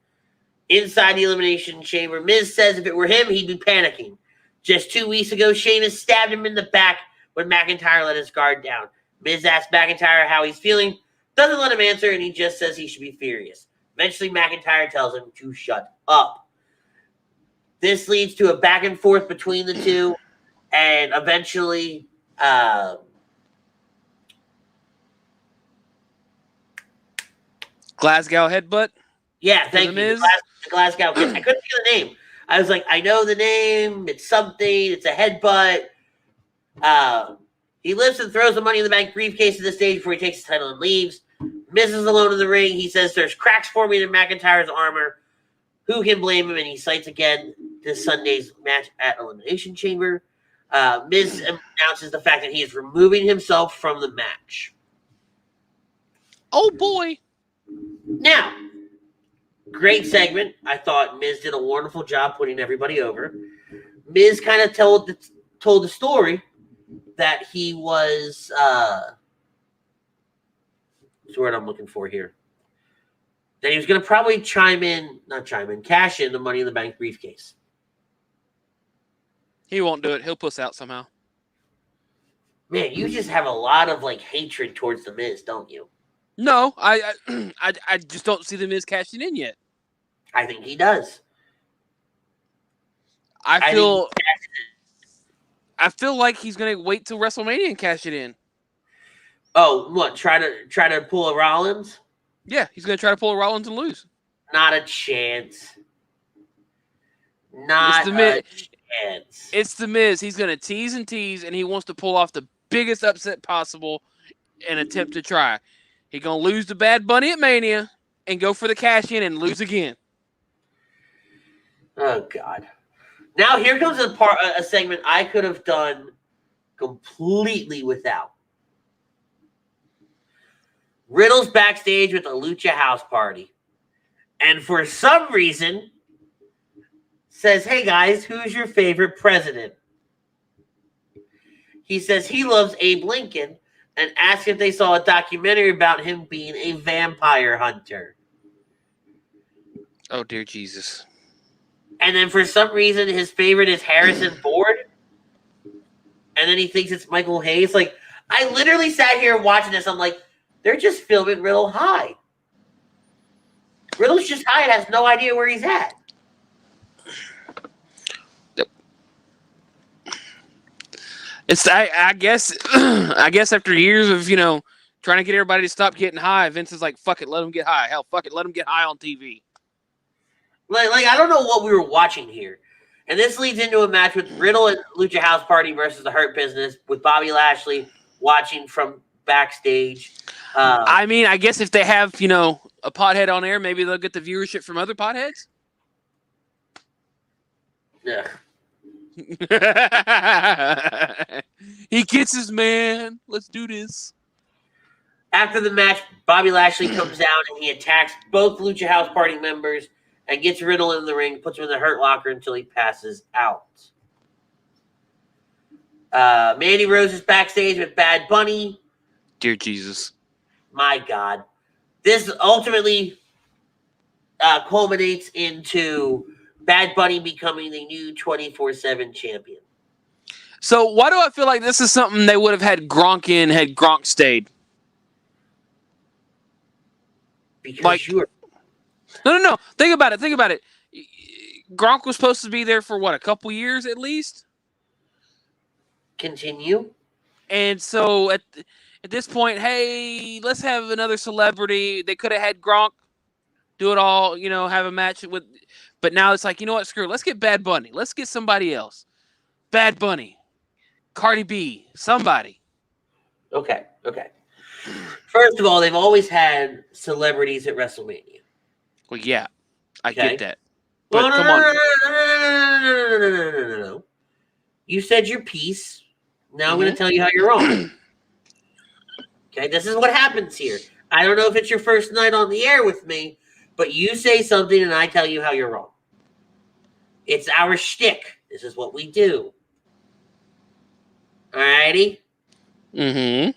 Inside the Elimination Chamber, Miz says if it were him, he'd be panicking. Just 2 weeks ago, Shayna stabbed him in the back when McIntyre let his guard down. Miz asks McIntyre how he's feeling, doesn't let him answer, and he just says he should be furious. Eventually, McIntyre tells him to shut up. This leads to a back and forth between the two, and eventually, Glasgow headbutt? yeah, thank you. Miz? The Glasgow Kiss. I couldn't think of the name. I was like, I know the name. It's something. It's a headbutt. He lifts and throws the Money in the Bank briefcase to the stage before he takes his title and leaves. Miz is alone in the ring. He says there's cracks forming in McIntyre's armor. Who can blame him? And he cites again this Sunday's match at Elimination Chamber. Miz announces the fact that he is removing himself from the match. Oh, boy. Now, great segment. I thought Miz did a wonderful job putting everybody over. Miz kind of told the story that he was the word I'm looking for here. That he was going to probably cash in the Money in the Bank briefcase. He won't do it. He'll puss out somehow. Man, you just have a lot of like hatred towards the Miz, don't you? No, I just don't see the Miz cashing in yet. I think he does. I feel like he's gonna wait till WrestleMania and cash it in. Oh, what? Try to pull a Rollins? Yeah, he's gonna try to pull a Rollins and lose. Not a chance. Not a chance. It's the Miz. He's gonna tease, and he wants to pull off the biggest upset possible and attempt to try. He's gonna lose to Bad Bunny at Mania and go for the cash in and lose again. Oh God. Now here comes a segment I could have done completely without. Riddle's backstage with a Lucha House Party. And for some reason says, "Hey guys, who's your favorite president?" He says he loves Abe Lincoln and asks if they saw a documentary about him being a vampire hunter. Oh dear Jesus. And then for some reason, his favorite is Harrison Ford. And then he thinks it's Michael Hayes. Like, I literally sat here watching this. I'm like, they're just filming Riddle high. Riddle's just high and has no idea where he's at. It's I guess after years of trying to get everybody to stop getting high, Vince is like, fuck it, let them get high. Hell, fuck it, let them get high on TV. Like I don't know what we were watching here. And this leads into a match with Riddle and Lucha House Party versus the Hurt Business with Bobby Lashley watching from backstage. I mean, I guess if they have, a pothead on air, maybe they'll get the viewership from other potheads. Yeah. He gets his man. Let's do this. After the match, Bobby Lashley comes down and he attacks both Lucha House Party members and gets Riddle in the ring, puts him in the Hurt Locker until he passes out. Mandy Rose is backstage with Bad Bunny. Dear Jesus. My God. This ultimately culminates into Bad Bunny becoming the new 24/7 champion. So why do I feel like this is something they would have had Gronk in had Gronk stayed? Because you're... No. Think about it. Gronk was supposed to be there for what, a couple years at least? Continue. And so at this point, hey, let's have another celebrity. They could have had Gronk do it all, have a match with. But now it's like, you know what? Screw it. Let's get Bad Bunny. Let's get somebody else. Bad Bunny. Cardi B. Somebody. Okay. First of all, they've always had celebrities at WrestleMania. Well, yeah. I Okay. get that. But come on. No. You said your piece. Now I'm going to tell you how you're wrong. Okay, this is what happens here. I don't know if it's your first night on the air with me, but you say something and I tell you how you're wrong. It's our shtick. This is what we do. Alrighty? Mm-hmm.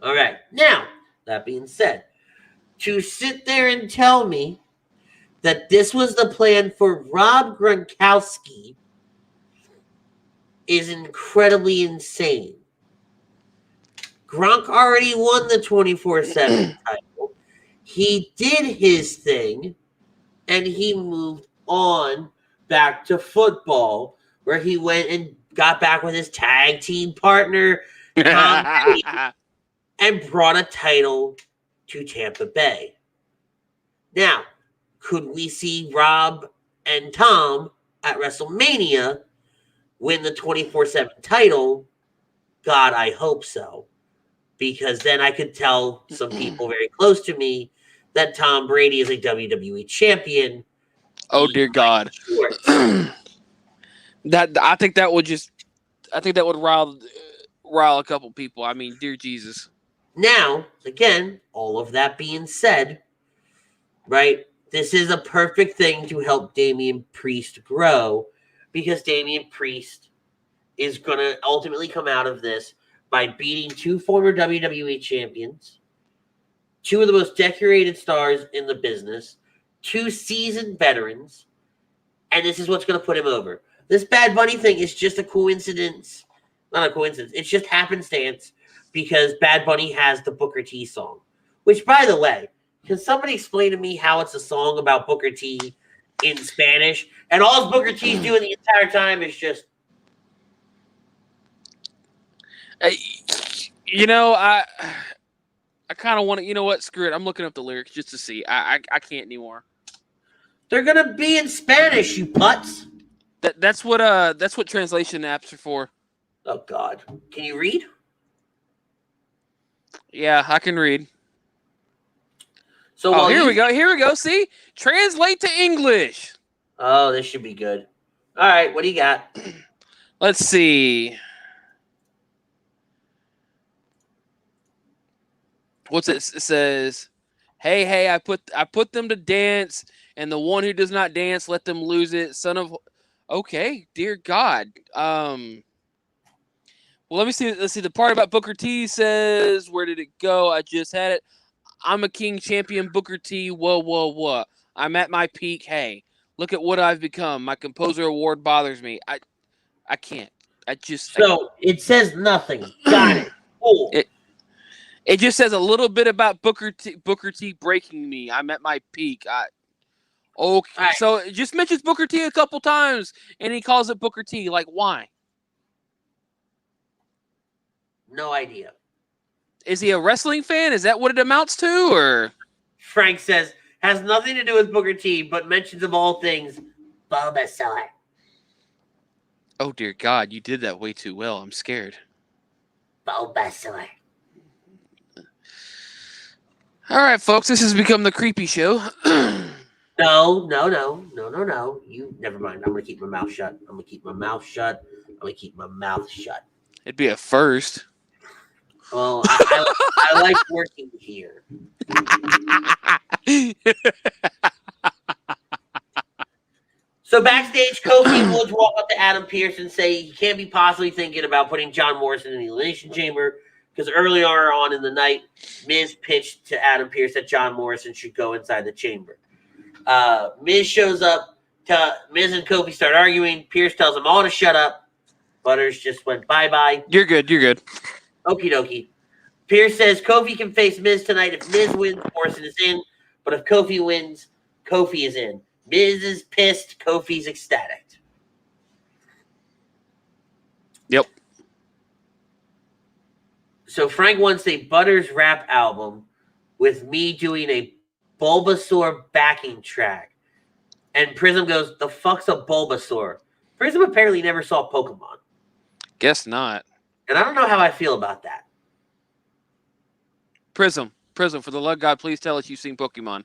All right. Now, that being said, to sit there and tell me that this was the plan for Rob Gronkowski is incredibly insane. Gronk already won the 24/7 title. He did his thing, and he moved on back to football, where he went and got back with his tag team partner, Tom Brady, and brought a title to Tampa Bay. Now, could we see Rob and Tom at WrestleMania win the 24/7 title? God, I hope so. Because then I could tell some people very close to me that Tom Brady is a WWE champion. Oh dear God. I think that would rile a couple people. I mean, dear Jesus. Now, again, all of that being said, right, this is a perfect thing to help Damian Priest grow, because Damian Priest is going to ultimately come out of this by beating two former WWE champions, two of the most decorated stars in the business, two seasoned veterans, and this is what's going to put him over. This Bad Bunny thing is just a coincidence. Not a coincidence. It's just happenstance because Bad Bunny has the Booker T song. Which, by the way, can somebody explain to me how it's a song about Booker T in Spanish? And all Booker T's doing the entire time is just... You know, I kind of want to... You know what? Screw it. I'm looking up the lyrics just to see. I can't anymore. They're going to be in Spanish, you putz. That's what translation apps are for. Oh, God. Can you read? Yeah, I can read. So here we go. Here we go. See? Translate to English. Oh, this should be good. All right, what do you got? Let's see. What's it? It says, hey, I put them to dance, and the one who does not dance, let them lose it. Son of... Okay, dear God. Well, let me see. Let's see. The part about Booker T says, where did it go? I just had it. I'm a king champion, Booker T. Whoa. I'm at my peak. Hey, look at what I've become. My composer award bothers me. I can't. It says nothing. Got it. Cool. It just says a little bit about Booker T breaking me. I'm at my peak. Okay. Right. So it just mentions Booker T a couple times, and he calls it Booker T. Like, why? No idea. Is he a wrestling fan? Is that what it amounts to? Or Frank says, has nothing to do with Booker T, but mentions of all things, Basler. Oh, dear God. You did that way too well. I'm scared. Basler. All right, folks. This has become the creepy show. No. You never mind. I'm gonna keep my mouth shut. It'd be a first. Well, I like working here. So backstage, Kofi and Woods walk up to Adam Pearce and say he can't be possibly thinking about putting John Morrison in the Elimination Chamber because earlier on in the night, Miz pitched to Adam Pearce that John Morrison should go inside the chamber. Miz shows up. Miz and Kofi start arguing. Pearce tells them all to shut up. Butters just went bye-bye. You're good. Okie dokie. Pearce says Kofi can face Miz tonight. If Miz wins, Morrison is in. But if Kofi wins, Kofi is in. Miz is pissed. Kofi's ecstatic. Yep. So Frank wants a Butters rap album with me doing a Bulbasaur backing track. And Prism goes, the fuck's a Bulbasaur? Prism apparently never saw Pokemon. Guess not. And I don't know how I feel about that. Prism, for the love of God, please tell us you've seen Pokemon.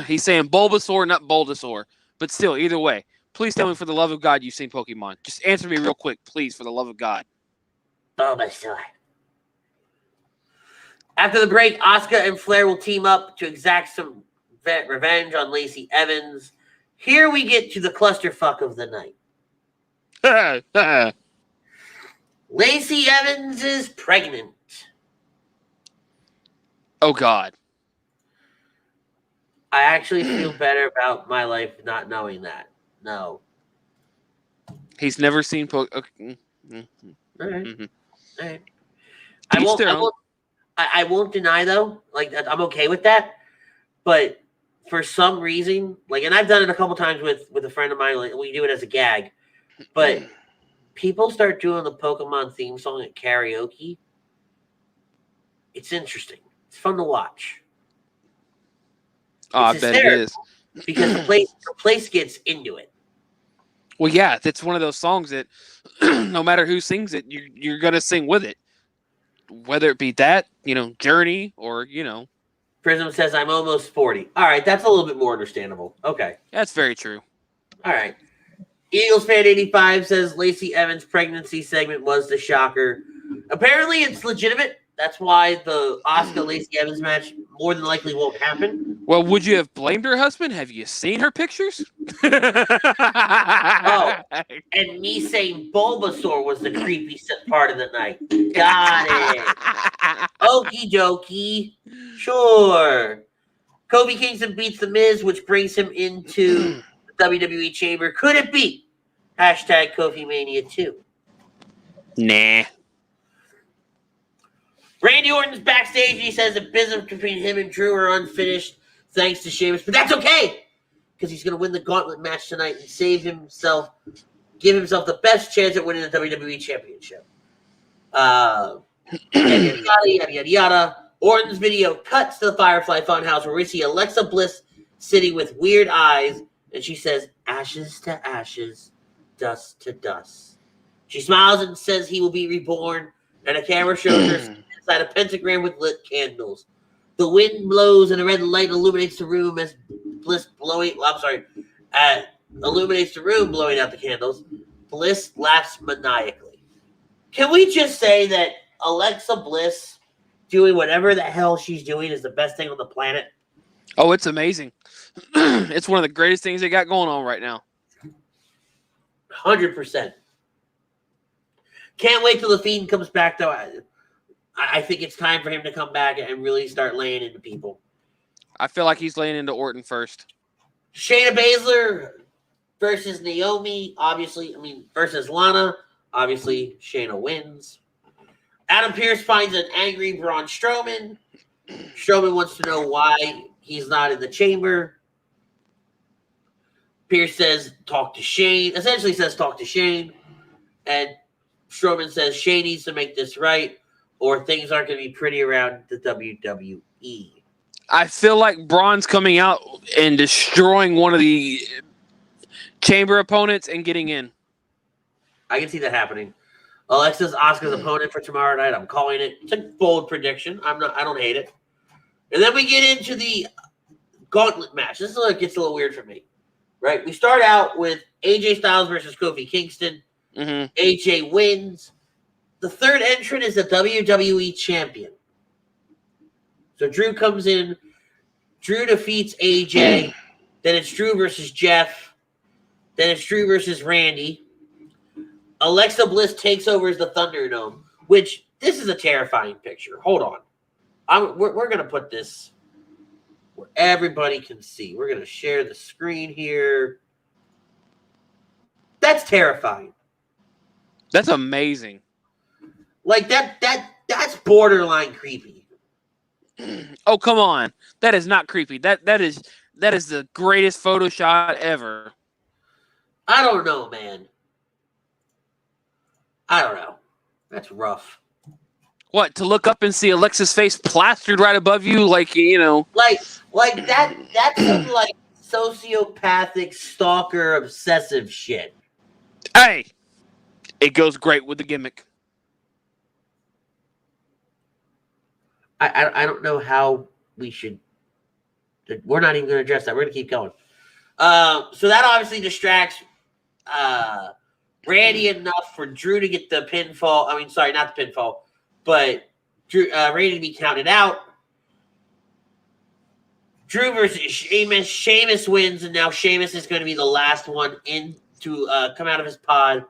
He's saying Bulbasaur, not Bulbasaur. But still, either way, please tell me for the love of God you've seen Pokemon. Just answer me real quick, please, for the love of God. Bulbasaur. After the break, Asuka and Flair will team up to exact some revenge on Lacey Evans. Here we get to the clusterfuck of the night. Lacey Evans is pregnant. Oh, God. I actually feel better about my life not knowing that. No. He's never seen Pokemon. All right. Mm-hmm. All right. I won't deny, though. Like, I'm okay with that. But for some reason, like, and I've done it a couple times with a friend of mine. Like, we do it as a gag. But people start doing the Pokemon theme song at karaoke. It's interesting. It's fun to watch. Oh, I bet it is. Because the place gets into it. Well, yeah, it's one of those songs that no matter who sings it, you're going to sing with it. Whether it be that, Journey or, Prism says, I'm almost 40. All right, that's a little bit more understandable. Okay. That's very true. All right. Eagles fan 85 says Lacey Evans' pregnancy segment was the shocker. Apparently, it's legitimate. That's why the Asuka Lacey Evans match more than likely won't happen. Well, would you have blamed her husband? Have you seen her pictures? Oh, and me saying Bulbasaur was the creepy part of the night. Got it. Okie dokie. Sure. Kofi Kingston beats The Miz, which brings him into the WWE Chamber. Could it be? Hashtag Kofi Mania 2. Nah. Randy Orton's backstage and he says the business between him and Drew are unfinished thanks to Sheamus, but that's okay because he's going to win the gauntlet match tonight and give himself the best chance at winning the WWE Championship. Yada, yada, yada, yada. Orton's video cuts to the Firefly Funhouse where we see Alexa Bliss sitting with weird eyes, and she says, "Ashes to ashes, dust to dust." She smiles and says he will be reborn, and a camera shows her inside a pentagram with lit candles. The wind blows and a red light illuminates the room as Bliss illuminates the room, blowing out the candles. Bliss laughs maniacally. Can we just say that Alexa Bliss doing whatever the hell she's doing is the best thing on the planet? Oh, it's amazing. It's one of the greatest things they got going on right now. 100%. Can't wait till the Fiend comes back, though. I think it's time for him to come back and really start laying into people. I feel like he's laying into Orton first. Shayna Basler versus Naomi, versus Lana. Obviously, Shayna wins. Adam Pearce finds an angry Braun Strowman. Strowman wants to know why he's not in the chamber. Pearce says, talk to Shane. Essentially says, talk to Shane. And Strowman says, Shane needs to make this right, or things aren't going to be pretty around the WWE. I feel like Braun's coming out and destroying one of the chamber opponents and getting in. I can see that happening. Alexa's Asuka's opponent for tomorrow night. I'm calling it. It's a bold prediction. I don't hate it. And then we get into the gauntlet match. This is where it gets a little weird for me. Right? We start out with AJ Styles versus Kofi Kingston. Mm-hmm. AJ wins. The third entrant is the WWE Champion. So Drew comes in. Drew defeats AJ. Then it's Drew versus Jeff. Then it's Drew versus Randy. Alexa Bliss takes over as the Thunderdome, which this is a terrifying picture. Hold on. We're going to put this where everybody can see. We're going to share the screen here. That's terrifying. That's amazing. Like that's borderline creepy. Oh, come on. That is not creepy. That is the greatest photo shot ever. I don't know, man. I don't know. That's rough. What, to look up and see Alexa's face plastered right above you, like, you know. Like that's some like sociopathic stalker obsessive shit. Hey, it goes great with the gimmick. I don't know how we should. We're not even going to address that. We're going to keep going. So that obviously distracts Randy enough for Drew to get the pinfall. I mean, sorry, not the pinfall, but Drew, Randy to be counted out. Drew versus Sheamus. Sheamus wins, and now Sheamus is going to be the last one in to come out of his pod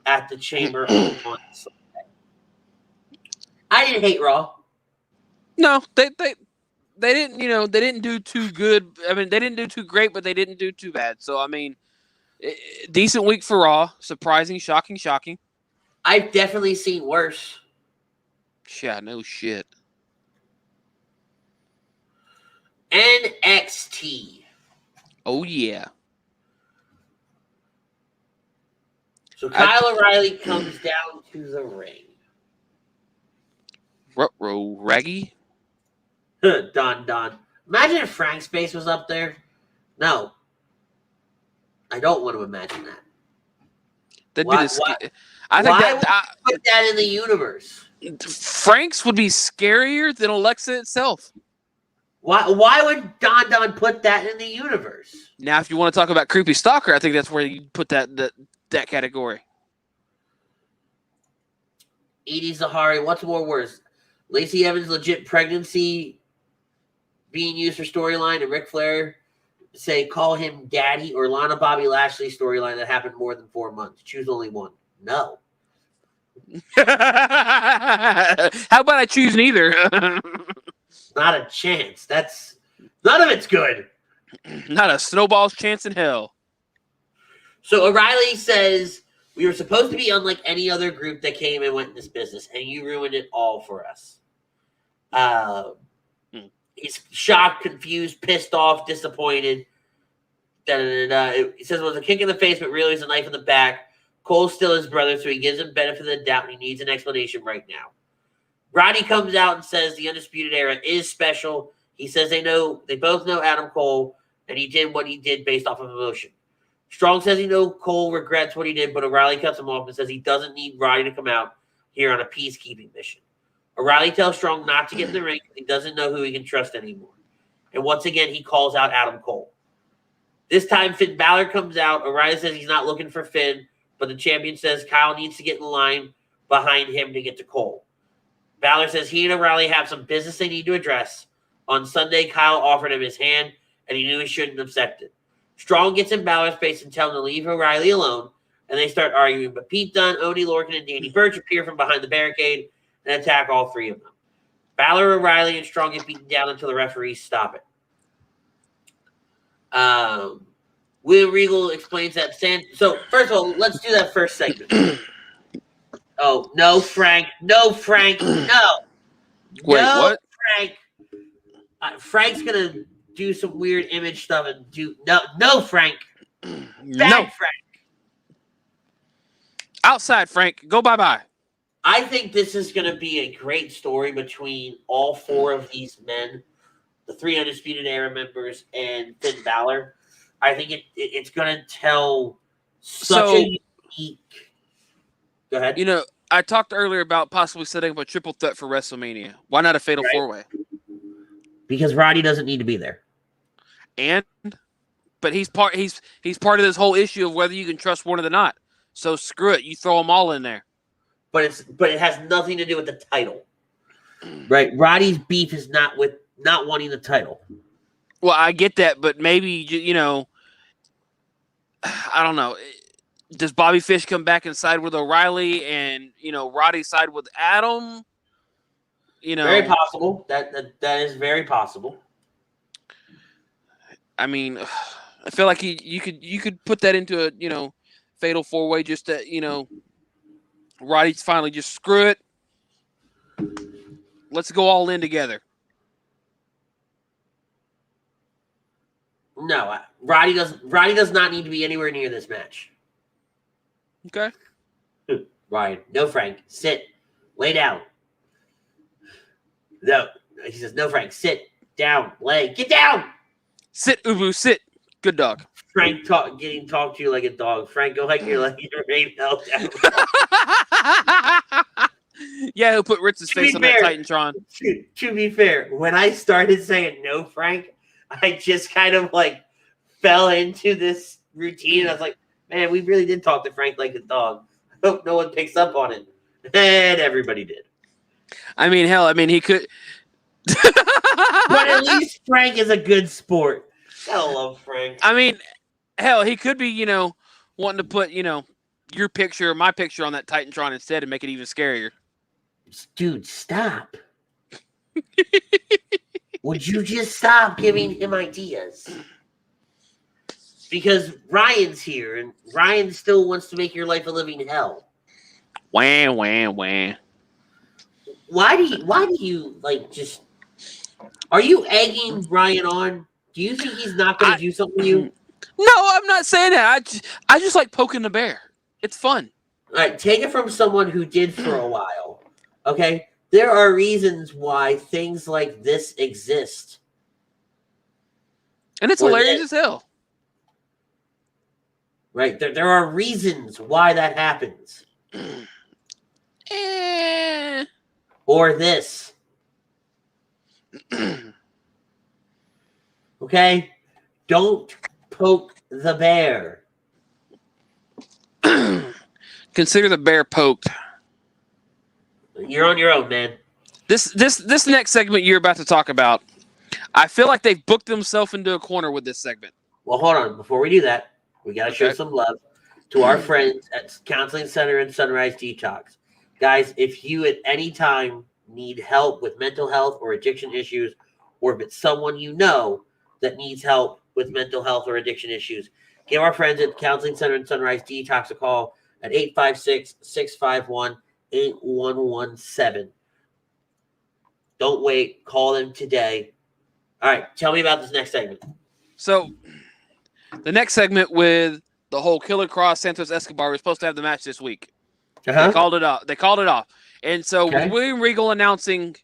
at the Chamber on Sunday. I didn't hate Raw. No, they didn't, they didn't do too good. I mean, they didn't do too great, but they didn't do too bad. So, I mean, decent week for Raw. Surprising, shocking. I've definitely seen worse. Yeah, no shit. NXT. Oh, yeah. So Kyle O'Reilly comes down to the ring. Ruh-roh, Raggy? Don. Imagine if Frank's face was up there. No. I don't want to imagine that. That'd Why, be the why, I think why would you put that in the universe? Frank's would be scarier than Alexa itself. Why would Don put that in the universe? Now, if you want to talk about creepy stalker, I think that's where you put that category. Edie Zahari, what's more worse? Lacey Evans' legit pregnancy being used for storyline, and Ric Flair say call him daddy, or Lana Bobby Lashley storyline that happened more than 4 months. Choose only one. No. How about I choose neither? Not a chance. None of it's good. Not a snowball's chance in hell. So O'Reilly says, we were supposed to be unlike any other group that came and went in this business, and you ruined it all for us. He's shocked, confused, pissed off, disappointed. He says it was a kick in the face, but really it was a knife in the back. Cole's still his brother, so he gives him benefit of the doubt, and he needs an explanation right now. Roddy comes out and says the Undisputed Era is special. He says they both know Adam Cole, and he did what he did based off of emotion. Strong says he knows Cole regrets what he did, but O'Reilly cuts him off and says he doesn't need Roddy to come out here on a peacekeeping mission. O'Reilly tells Strong not to get in the ring because he doesn't know who he can trust anymore. And once again, he calls out Adam Cole. This time, Finn Balor comes out. O'Reilly says he's not looking for Finn, but the champion says Kyle needs to get in line behind him to get to Cole. Balor says he and O'Reilly have some business they need to address. On Sunday, Kyle offered him his hand, and he knew he shouldn't have accepted. Strong gets in Balor's face and tells him to leave O'Reilly alone, and they start arguing. But Pete Dunne, Oney Lorcan, and Danny Burch appear from behind the barricade and attack all three of them. Balor, O'Reilly, and Strong get beaten down until the referees stop it. William Regal explains that So, first of all, let's do that first segment. Oh, no, Frank. No, Frank. No. Wait, no, what? Frank. Frank's going to do some weird image stuff and do... No, Frank. No. Frank. Outside, Frank. Go bye-bye. I think this is going to be a great story between all four of these men, the three Undisputed Era members, and Finn Balor. I think it's going to tell such a unique... Go ahead. You know, I talked earlier about possibly setting up a triple threat for WrestleMania. Why not a fatal four-way? Because Roddy doesn't need to be there. But he's part of this whole issue of whether you can trust one or not. So screw it. You throw them all in there. But it has nothing to do with the title. Right? Roddy's beef is not with not wanting the title. Well, I get that, but maybe, you know, I don't know. Does Bobby Fish come back and side with O'Reilly and, you know, Roddy side with Adam? You know, very possible. That is very possible. I mean, I feel like you could put that into a, you know, fatal four-way just to, you know, Roddy's finally just screw it. Let's go all in together. No, Roddy does not need to be anywhere near this match. Okay. Ryan, no, Frank, sit, lay down. No, he says, no, Frank, sit down, get down. Sit, Ubu, sit. Good dog. Frank getting talked to you like a dog. Frank, go hike your leg right now. Yeah, he'll put Ritz's face on that Titantron. To be fair, when I started saying no, Frank, I just kind of like fell into this routine. I was like, man, we really did talk to Frank like a dog. I hope no one picks up on it. And everybody did. I mean, hell, he could. But at least Frank is a good sport. I love Frank. I mean, hell, he could be, you know, wanting to put, you know, your picture or my picture on that Titantron instead and make it even scarier. Dude, stop. Would you just stop giving him ideas? Because Ryan's here, and Ryan still wants to make your life a living hell. Wah, wah, wah. Why do you like just... Are you egging Ryan on? Do you think he's not going to do something to you? No, I'm not saying that. I just like poking the bear. It's fun. All right, take it from someone who did for a while. Okay? There are reasons why things like this exist. And it's hilarious as hell. Right? There are reasons why that happens. Or this. Okay? Don't poke the bear. Consider the bear poked. You're on your own, man. This next segment you're about to talk about, I feel like they've booked themselves into a corner with this segment. Well, hold on. Before we do that, we got to show some love to our friends at Counseling Center and Sunrise Detox. Guys, if you at any time need help with mental health or addiction issues, or if it's someone you know that needs help with mental health or addiction issues, give our friends at Counseling Center in Sunrise Detox a call at 856-651-8117. Don't wait. Call them today. All right. Tell me about this next segment. So, the next segment with the whole Killer Cross Santos Escobar was supposed to have the match this week. Uh-huh. They called it off. And so Okay. with William Regal announcing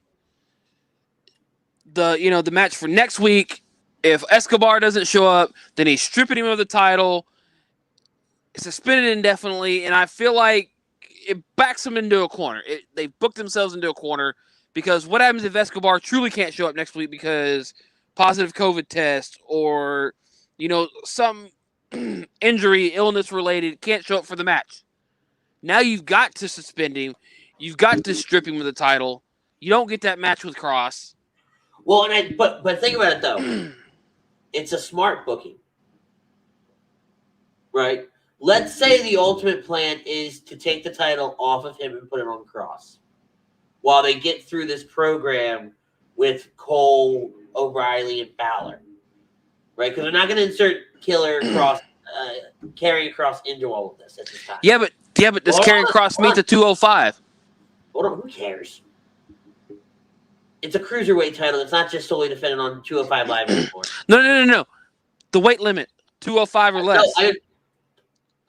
the match for next week, if Escobar doesn't show up, then he's stripping him of the title, suspended indefinitely, and I feel like it backs them into a corner. They booked themselves into a corner because what happens if Escobar truly can't show up next week because positive COVID test or some injury, illness related, can't show up for the match? Now you've got to suspend him. You've got to strip him of the title. You don't get that match with Cross. Well, but think about it though. It's a smart booking, right? Let's say the ultimate plan is to take the title off of him and put it on Cross while they get through this program with Cole, O'Reilly, and Balor, right? Because they're not going to insert Killer Cross, Karrion Cross into all of this at this time. Yeah, but does Karrion Cross meet the 205? Hold on, who cares? It's a cruiserweight title. It's not just solely defended on 205 Live anymore. No. The weight limit, 205 or less. No,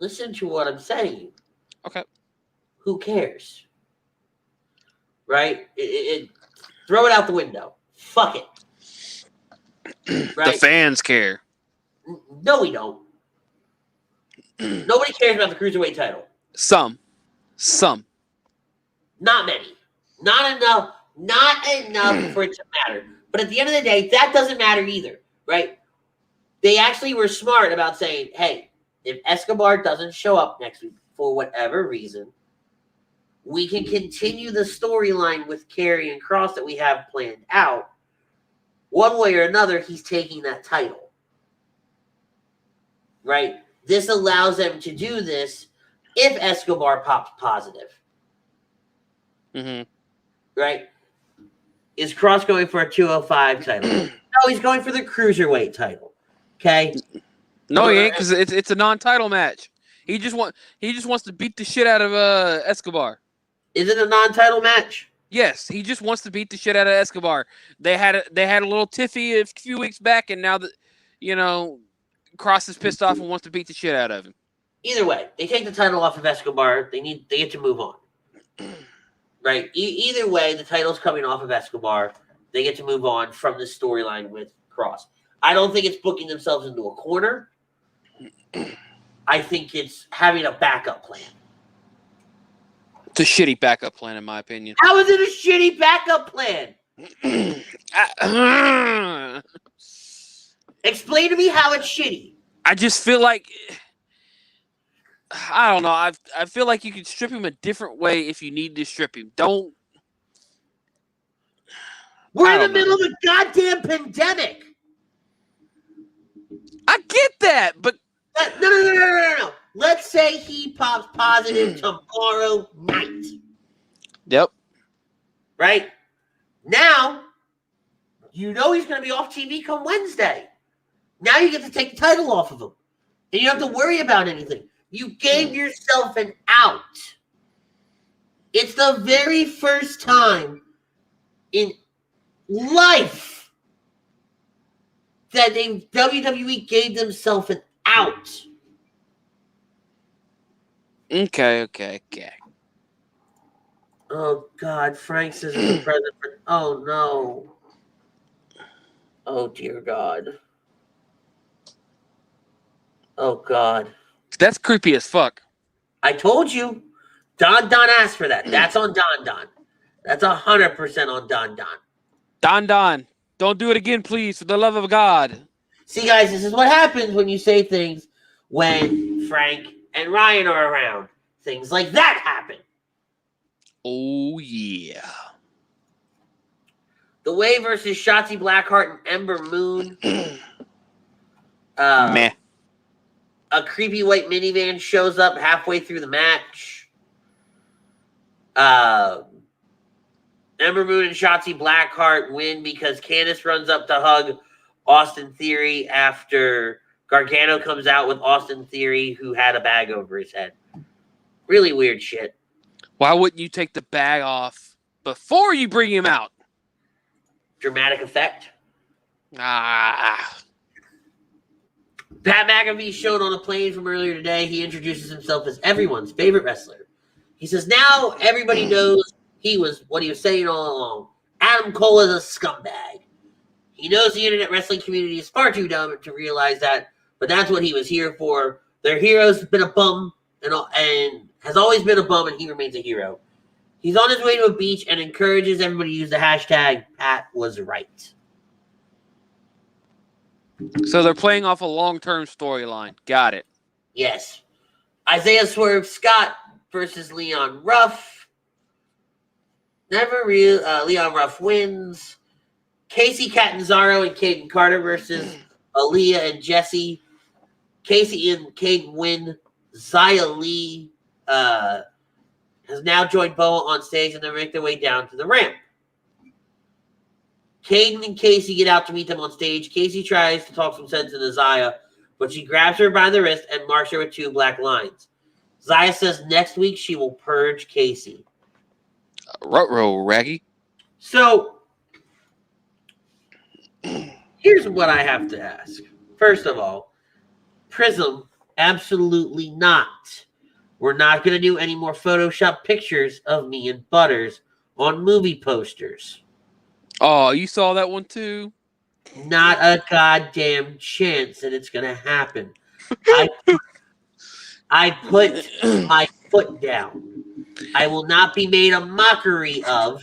listen to what I'm saying. Okay. Who cares? Right? Throw it out the window. Fuck it. Right? The fans care. No, we don't. Nobody cares about the cruiserweight title. Some. Not many. Not enough. Not enough for it to matter. But at the end of the day, that doesn't matter either, right? They actually were smart about saying, hey, if Escobar doesn't show up next week for whatever reason, we can continue the storyline with Karrion Cross that we have planned out. One way or another, he's taking that title. Right? This allows them to do this if Escobar pops positive. Mm-hmm. Right? Is Cross going for a 205 title? No, he's going for the cruiserweight title. Okay? No, he ain't, because it's a non-title match. He just wants to beat the shit out of Escobar. Is it a non-title match? Yes, he just wants to beat the shit out of Escobar. They had a little tiffy a few weeks back, and now that Cross is pissed off and wants to beat the shit out of him. Either way, they take the title off of Escobar. They get to move on. Right? Either way, the title's coming off of Escobar. They get to move on from the storyline with Cross. I don't think it's booking themselves into a corner. I think it's having a backup plan. It's a shitty backup plan, in my opinion. How is it a shitty backup plan? Explain to me how it's shitty. I just feel like, I don't know. I feel like you could strip him a different way if you need to strip him. Don't. We're in the middle of a goddamn pandemic. I get that, but no. Let's say he pops positive tomorrow night. Yep. Right? Now, he's going to be off TV come Wednesday. Now you get to take the title off of him. And you don't have to worry about anything. You gave yourself an out. It's the very first time in life that WWE gave themselves an out. Okay. Oh, God. Frank says it's the present for... Oh, no. Oh, dear God. Oh, God. That's creepy as fuck. I told you. Don asked for that. That's on Don. That's 100% on Don. Don, don't do it again, please, for the love of God. See, guys, this is what happens when you say things when Frank and Ryan are around. Things like that happen. Oh, yeah. The Way versus Shotzi Blackheart and Ember Moon. Meh. A creepy white minivan shows up halfway through the match. Ember Moon and Shotzi Blackheart win because Candice runs up to hug Austin Theory after Gargano comes out with Austin Theory, who had a bag over his head. Really weird shit. Why wouldn't you take the bag off before you bring him out? Dramatic effect. Ah. Pat McAfee showed on a plane from earlier today. He introduces himself as everyone's favorite wrestler. He says now everybody knows he was what he was saying all along. Adam Cole is a scumbag. He knows the internet wrestling community is far too dumb to realize that, but that's what he was here for. Their hero's been a bum and has always been a bum, and he remains a hero. He's on his way to a beach and encourages everybody to use the hashtag Pat was right. So they're playing off a long-term storyline. Got it. Yes. Isaiah Swerve Scott versus Leon Ruff. Leon Ruff wins. Casey Catanzaro and Caden Carter versus Aaliyah and Jesse. Casey and Caden win. Zia Lee has now joined Boa on stage, and they make their way down to the ramp. Caden and Casey get out to meet them on stage. Casey tries to talk some sense into Zia, but she grabs her by the wrist and marks her with 2 black lines. Zia says next week she will purge Casey. Ruh-roh, Raggy. So, here's what I have to ask. First of all, Prism, absolutely not. We're not going to do any more Photoshop pictures of me and Butters on movie posters. Oh, you saw that one too? Not a goddamn chance that it's going to happen. I put my foot down. I will not be made a mockery of.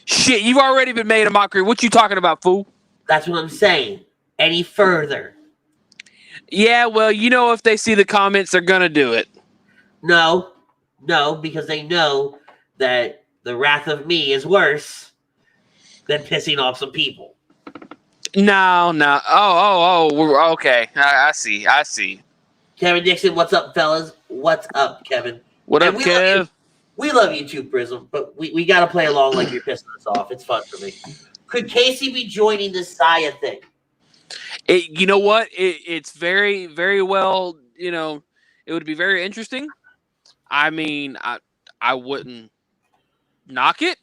Shit, you've already been made a mockery. What you talking about, fool? That's what I'm saying. Any further? Yeah, well, you know if they see the comments, they're going to do it. No, because they know that the wrath of me is worse than pissing off some people. No. We're okay. I see. Kevin Dixon, what's up, fellas? What's up, Kevin? What up, Kev? We love you too, Prism, but we got to play along like you're pissing us off. It's fun for me. Could Casey be joining this Zia thing? You know what? It's very, very well, it would be very interesting. I mean, I wouldn't knock it.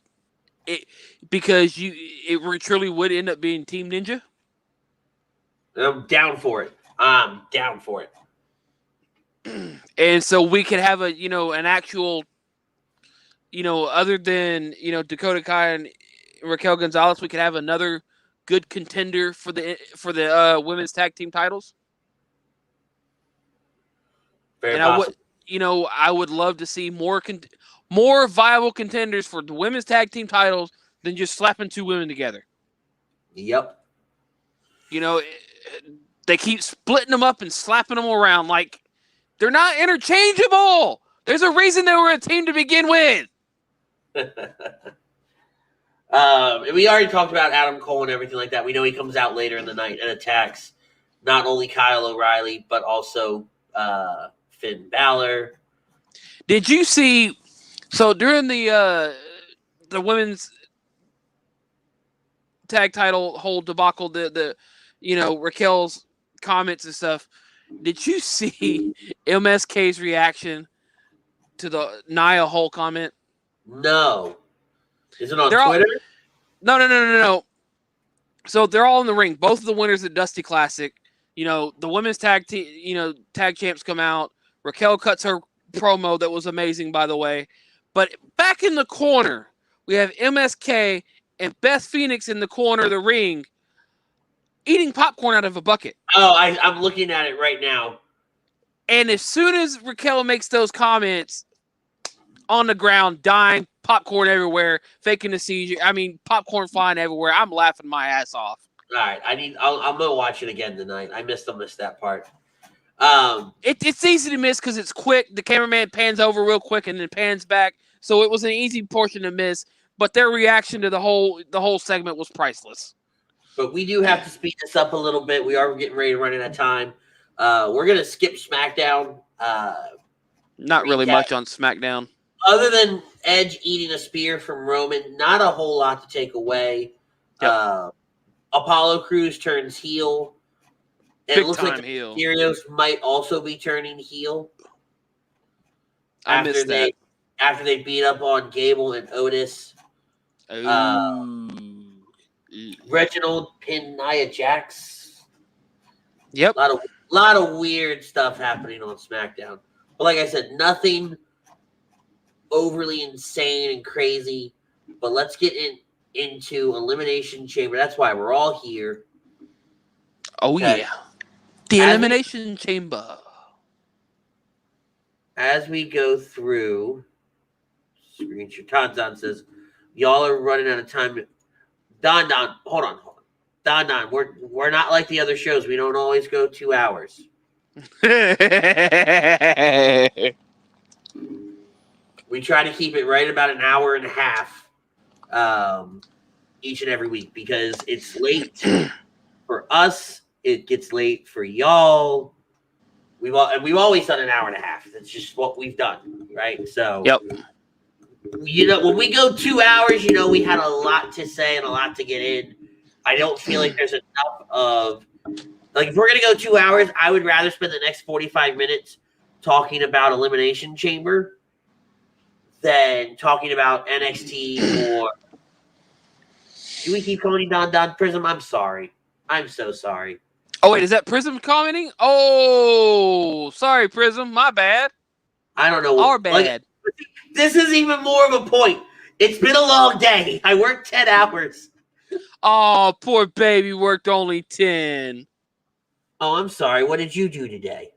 Because it truly would end up being Team Ninja. I'm down for it. And so we could have an actual, other than, Dakota Kai and Raquel Gonzalez, we could have another good contender for the women's tag team titles. Very and possible. I would love to see more viable contenders for the women's tag team titles than just slapping 2 women together. Yep. They keep splitting them up and slapping them around like they're not interchangeable. There's a reason they were a team to begin with. And we already talked about Adam Cole and everything like that. We know he comes out later in the night and attacks not only Kyle O'Reilly, but also Finn Balor. Did you see? So during the women's tag title whole debacle, the Raquel's comments and stuff, did you see MSK's reaction to the Nia Hole comment? No. Is it on Twitter? No. So they're all in the ring. Both of the winners of Dusty Classic. The women's tag team, tag champs come out. Raquel cuts her promo that was amazing, by the way. But back in the corner, we have MSK and Beth Phoenix in the corner of the ring eating popcorn out of a bucket. Oh, I'm looking at it right now. And as soon as Raquel makes those comments, on the ground, dying, popcorn everywhere, faking a seizure. I mean, popcorn flying everywhere. I'm laughing my ass off. All right, I'm gonna watch it again tonight. I missed that part. It's easy to miss because it's quick. The cameraman pans over real quick and then pans back, so it was an easy portion to miss. But their reaction to the whole segment was priceless. But we do have to speed this up a little bit. We are getting ready to run out of time. We're gonna skip SmackDown. Not really much on SmackDown. Other than Edge eating a spear from Roman, not a whole lot to take away. Yep. Apollo Crews turns heel. And Big it looks like time the heel. Mysterios might also be turning heel. I missed that. After they beat up on Gable and Otis. Reginald pinned Nia Jax. Yep. A lot of weird stuff happening on SmackDown. But like I said, nothing overly insane and crazy. But let's get into Elimination Chamber. That's why we're all here. Oh, okay. Yeah. The Elimination Chamber. As we go through, screenshot. Tonzon says, y'all are running out of time. Don, hold on. Don, we're not like the other shows. We don't always go 2 hours. We try to keep it right about an hour and a half each and every week because it's late for us. It gets late for y'all. We've always done an hour and a half. That's just what we've done, right? So, yep. When we go 2 hours, we had a lot to say and a lot to get in. I don't feel like there's enough of if we're gonna go 2 hours, I would rather spend the next 45 minutes talking about Elimination Chamber than talking about NXT or. Do we keep calling you Don Prism? I'm sorry. I'm so sorry. Oh, wait, is that Prism commenting? Oh, sorry, Prism. My bad. I don't know. Our bad. This is even more of a point. It's been a long day. I worked 10 hours. Oh, poor baby worked only 10. Oh, I'm sorry. What did you do today?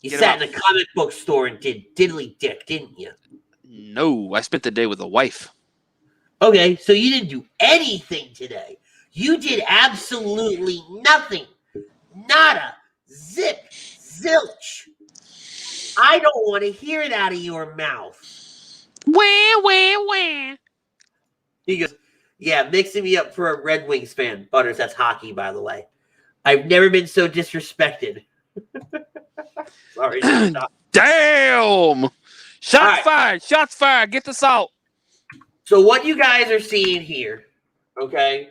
You sat in a comic book store and did diddly dick, didn't you? No, I spent the day with a wife. Okay, so you didn't do anything today. You did absolutely nothing. Nada. Zip. Zilch. I don't want to hear it out of your mouth. Wah. He goes, yeah, mixing me up for a Red Wings fan. Butters, that's hockey, by the way. I've never been so disrespected. Sorry. Damn. Shots fired. Shots fired. Get the salt. So what you guys are seeing here, okay,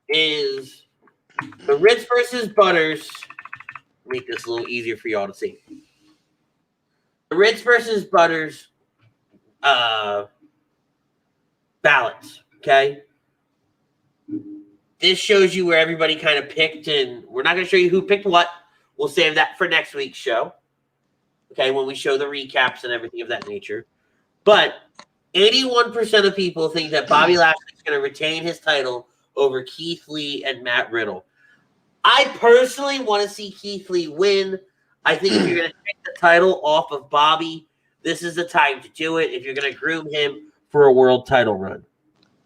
is the Ritz versus Butters. Make this a little easier for y'all to see. The Ritz versus Butters ballots, okay? This shows you where everybody kind of picked, and we're not going to show you who picked what. We'll save that for next week's show, okay, when we show the recaps and everything of that nature. But 81% of people think that Bobby Lashley is going to retain his title over Keith Lee and Matt Riddle. I personally want to see Keith Lee win. I think if you're going to take the title off of Bobby, this is the time to do it if you're going to groom him for a world title run.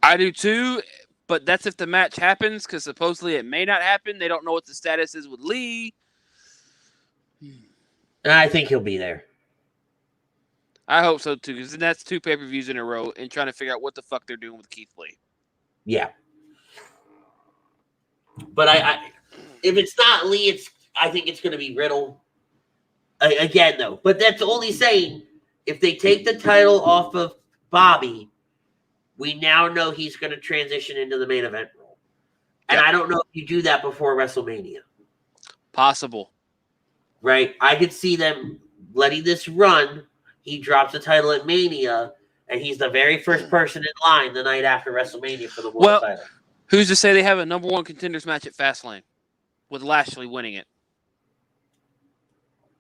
I do too, but that's if the match happens, because supposedly it may not happen. They don't know what the status is with Lee. I think he'll be there. I hope so too, because that's 2 pay-per-views in a row and trying to figure out what the fuck they're doing with Keith Lee. Yeah. But I if it's not Lee, I think it's going to be Riddle. Again, though. But that's only saying if they take the title off of Bobby, we now know he's going to transition into the main event role. And I don't know if you do that before WrestleMania. Possible. Right? I could see them letting this run. He drops the title at Mania, and he's the very first person in line the night after WrestleMania for the world title. Who's to say they have a number 1 contenders match at Fastlane with Lashley winning it?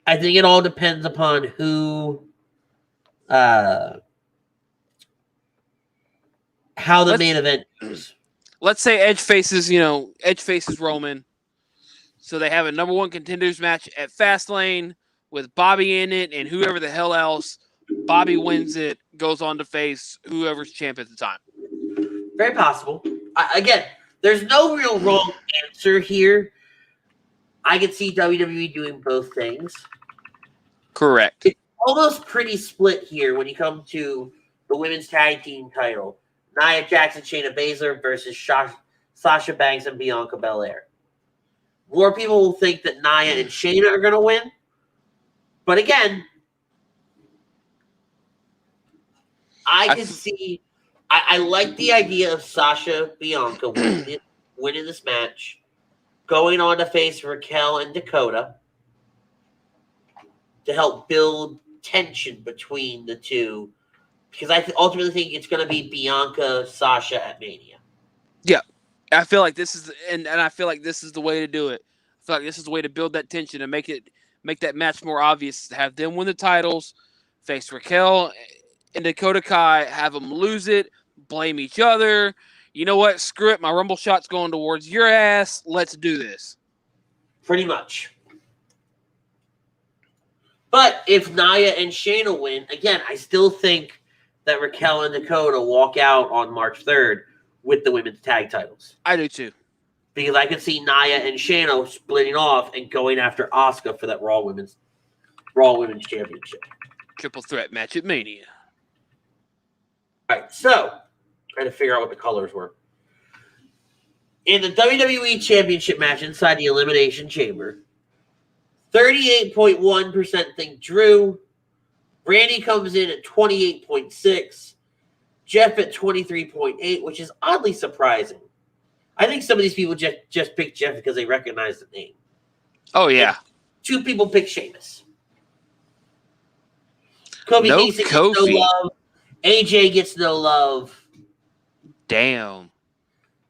I think it all depends upon who, how the main event goes. Let's say Edge faces Roman. So they have a number 1 contenders match at Fastlane with Bobby in it and whoever the hell else. Bobby wins it, goes on to face whoever's champ at the time. Very possible. Again, there's no real wrong answer here. I could see WWE doing both things. Correct. It's almost pretty split here when you come to the women's tag team title. Nia Jax and Shayna Basler versus Sasha Banks and Bianca Bel-Air. More people will think that Nia and Shayna are going to win. But again, I can see. I like the idea of Sasha Bianca winning this match, going on to face Raquel and Dakota to help build tension between the two, because I ultimately think it's going to be Bianca Sasha at Mania. Yeah, I feel like this is and I feel like this is the way to do it. I feel like this is the way to build that tension and make that match more obvious. Have them win the titles, face Raquel and Dakota Kai, have them lose it, blame each other. You know what? Screw it. My Rumble shot's going towards your ass. Let's do this. Pretty much. But if Nia and Shayna win, again, I still think that Raquel and Dakota walk out on March 3rd with the women's tag titles. I do too. Because I could see Nia and Shayna splitting off and going after Asuka for that Raw Women's Championship. Triple threat match at Mania. All right, so trying to figure out what the colors were. In the WWE Championship match inside the Elimination Chamber, 38.1% think Drew. Randy comes in at 28.6%. Jeff at 23.8%, which is oddly surprising. I think some of these people just picked Jeff because they recognize the name. Oh, yeah. And 2 people picked Sheamus. Kofi No Kingston gets Kofi. no love. AJ gets no love. Damn.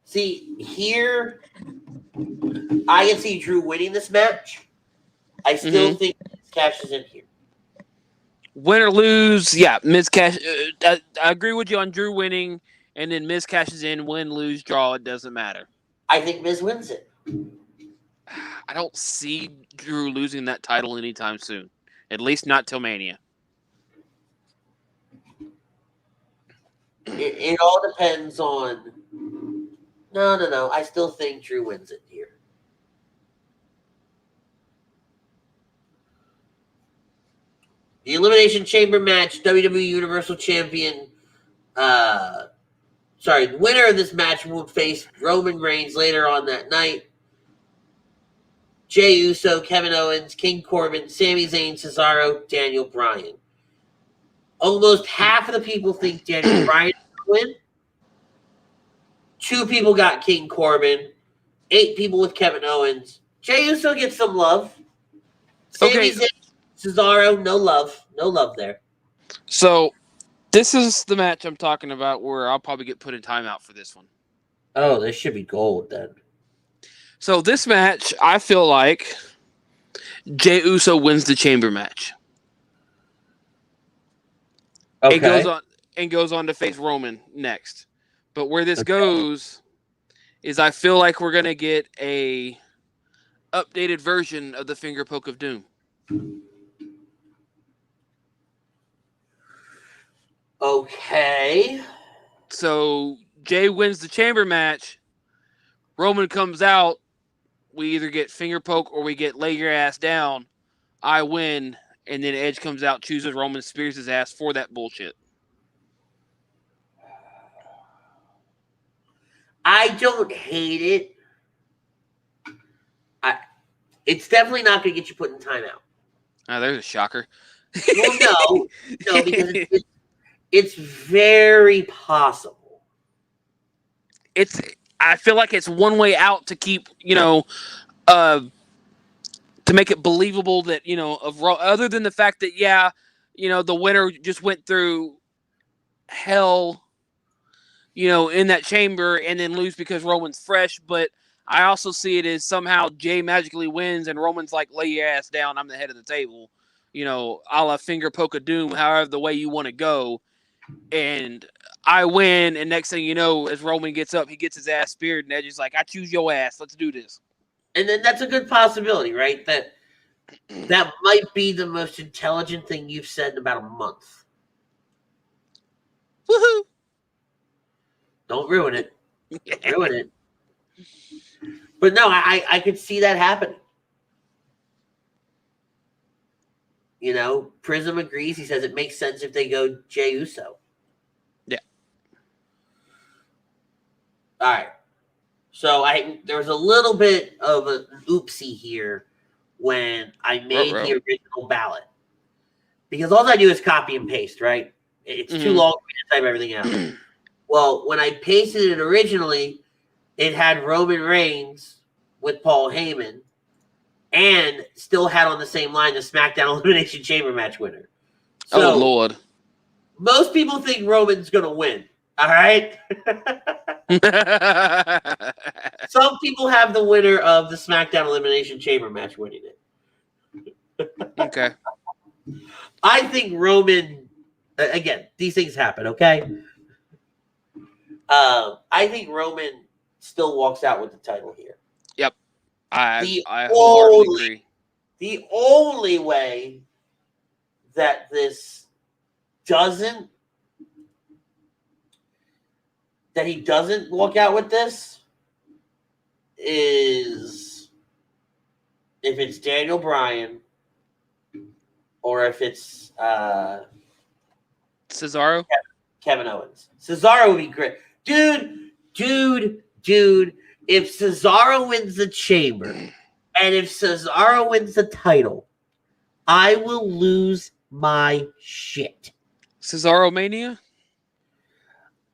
See, here, I can see Drew winning this match. I still think Miz cashes in here. Win or lose, yeah, Miz cash. I agree with you on Drew winning, and then Miz cashes in, win, lose, draw. It doesn't matter. I think Miz wins it. I don't see Drew losing that title anytime soon. At least not till Mania. It all depends on... No. I still think Drew wins it here. The Elimination Chamber match, WWE Universal Champion... the winner of this match will face Roman Reigns later on that night. Jey Uso, Kevin Owens, King Corbin, Sami Zayn, Cesaro, Daniel Bryan. Almost half of the people think Daniel Bryan will win. 2 people got King Corbin. 8 people with Kevin Owens. Jey Uso gets some love. Sami Zayn, Cesaro, no love. No love there. So, this is the match I'm talking about where I'll probably get put in timeout for this one. Oh, this should be gold then. So, this match, I feel like Jey Uso wins the chamber match. Okay. And goes on to face Roman next. But where this goes is I feel like we're going to get a updated version of the finger poke of doom. Okay. So Jay wins the chamber match. Roman comes out. We either get finger poke or we get lay your ass down. I win. And then Edge comes out, chooses Roman, spears his ass for that bullshit. I don't hate it. It's definitely not going to get you put in timeout. Oh, there's a shocker. Well, no, because it's very possible. I feel like it's one way out to keep, to make it believable that, of Raw, other than the fact that, the winner just went through hell, in that chamber and then lose because Roman's fresh. But I also see it as somehow Jay magically wins and Roman's like, lay your ass down, I'm the head of the table. A la finger poke of doom, however the way you want to go. And I win, and next thing you know, as Roman gets up, he gets his ass speared, and Edge is like, I choose your ass, let's do this. And then that's a good possibility, right? That might be the most intelligent thing you've said in about a month. Woohoo! Don't ruin it. Ruin it. But no, I could see that happening. Prism agrees. He says it makes sense if they go Jey Uso. Yeah. All right. So there was a little bit of an oopsie here when I made the original ballot. Because all I do is copy and paste, right? It's too long for me to type everything out. Well, when I pasted it originally, it had Roman Reigns with Paul Heyman and still had on the same line the SmackDown Elimination Chamber match winner. So, oh, Lord. most people think Roman's going to win. All right? Some people have the winner of the SmackDown Elimination Chamber match winning it. Okay. I think Roman, again, these things happen, okay? I think Roman still walks out with the title here. Yep. I wholeheartedly agree. The only way that he doesn't walk out with this is if it's Daniel Bryan or if it's Cesaro? Kevin Owens. Cesaro would be great. Dude, if Cesaro wins the chamber and if Cesaro wins the title, I will lose my shit. Cesaro Mania?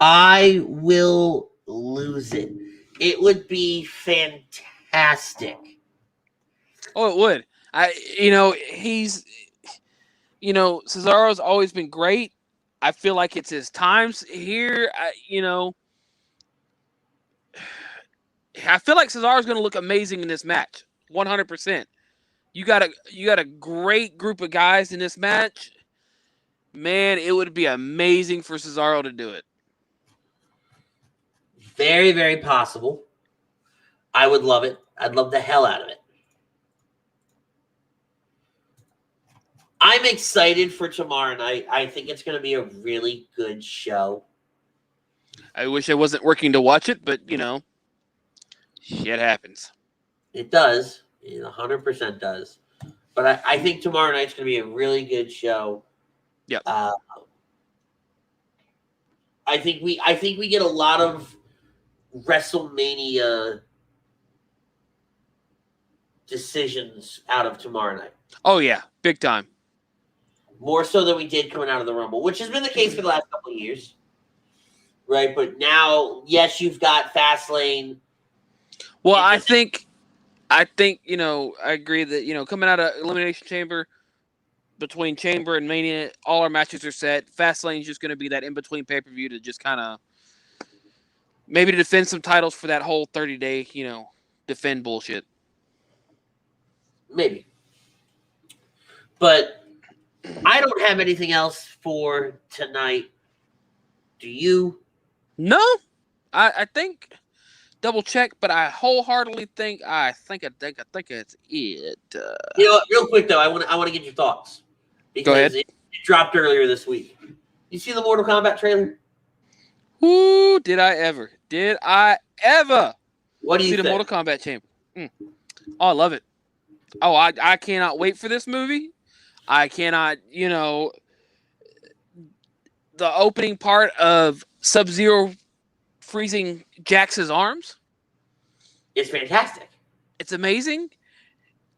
I will lose it. It would be fantastic. Oh, it would. Cesaro's always been great. I feel like it's his times here. I feel like Cesaro's going to look amazing in this match. 100%. You got a great group of guys in this match. Man, it would be amazing for Cesaro to do it. Very, very possible. I would love it. I'd love the hell out of it. I'm excited for tomorrow night. I think it's going to be a really good show. I wish I wasn't working to watch it, but, shit happens. It does. It 100% does. But I think tomorrow night's going to be a really good show. Yep. I think we get a lot of WrestleMania decisions out of tomorrow night. Oh, yeah. Big time. More so than we did coming out of the Rumble, which has been the case for the last couple of years. Right? But now, yes, you've got Fastlane. Well, I think, I agree that, coming out of Elimination Chamber, between Chamber and Mania, all our matches are set. Fastlane is just going to be that in-between pay-per-view to just kind of maybe to defend some titles for that whole 30-day, defend bullshit. Maybe. But I don't have anything else for tonight. Do you? No. I think double check, but I wholeheartedly think it's it. Real quick though, I want to get your thoughts. Because Go ahead. It dropped earlier this week. You see the Mortal Kombat trailer? Ooh, did I ever? What do you see think? the Mortal Kombat Chamber? Oh, I love it. Oh, I cannot wait for this movie. I cannot, the opening part of Sub-Zero freezing Jax's arms. It's fantastic. It's amazing.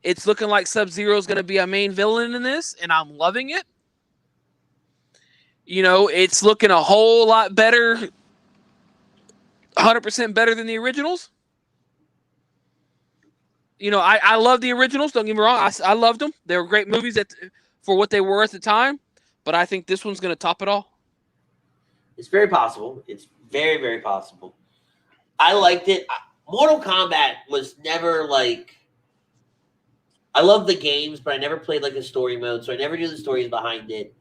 It's looking like Sub-Zero is going to be a main villain in this, and I'm loving it. It's looking a whole lot better, 100% better than the originals. I love the originals. Don't get me wrong. I loved them. They were great movies for what they were at the time. But I think this one's going to top it all. It's very possible. It's very, very possible. I liked it. Mortal Kombat was never like... I love the games, but I never played like a story mode, so I never knew the stories behind it.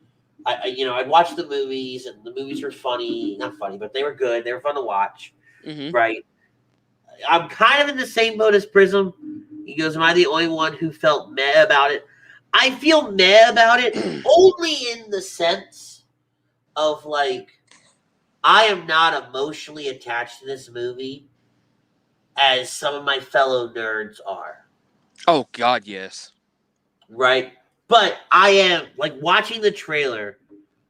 I'd watch the movies, and the movies were funny. Not funny, but they were good. They were fun to watch. Mm-hmm. Right? I'm kind of in the same boat as Prism. He goes, am I the only one who felt meh about it? I feel meh about it only in the sense of, like, I am not emotionally attached to this movie as some of my fellow nerds are. Oh, God, yes. Right? But I am, like, watching the trailer,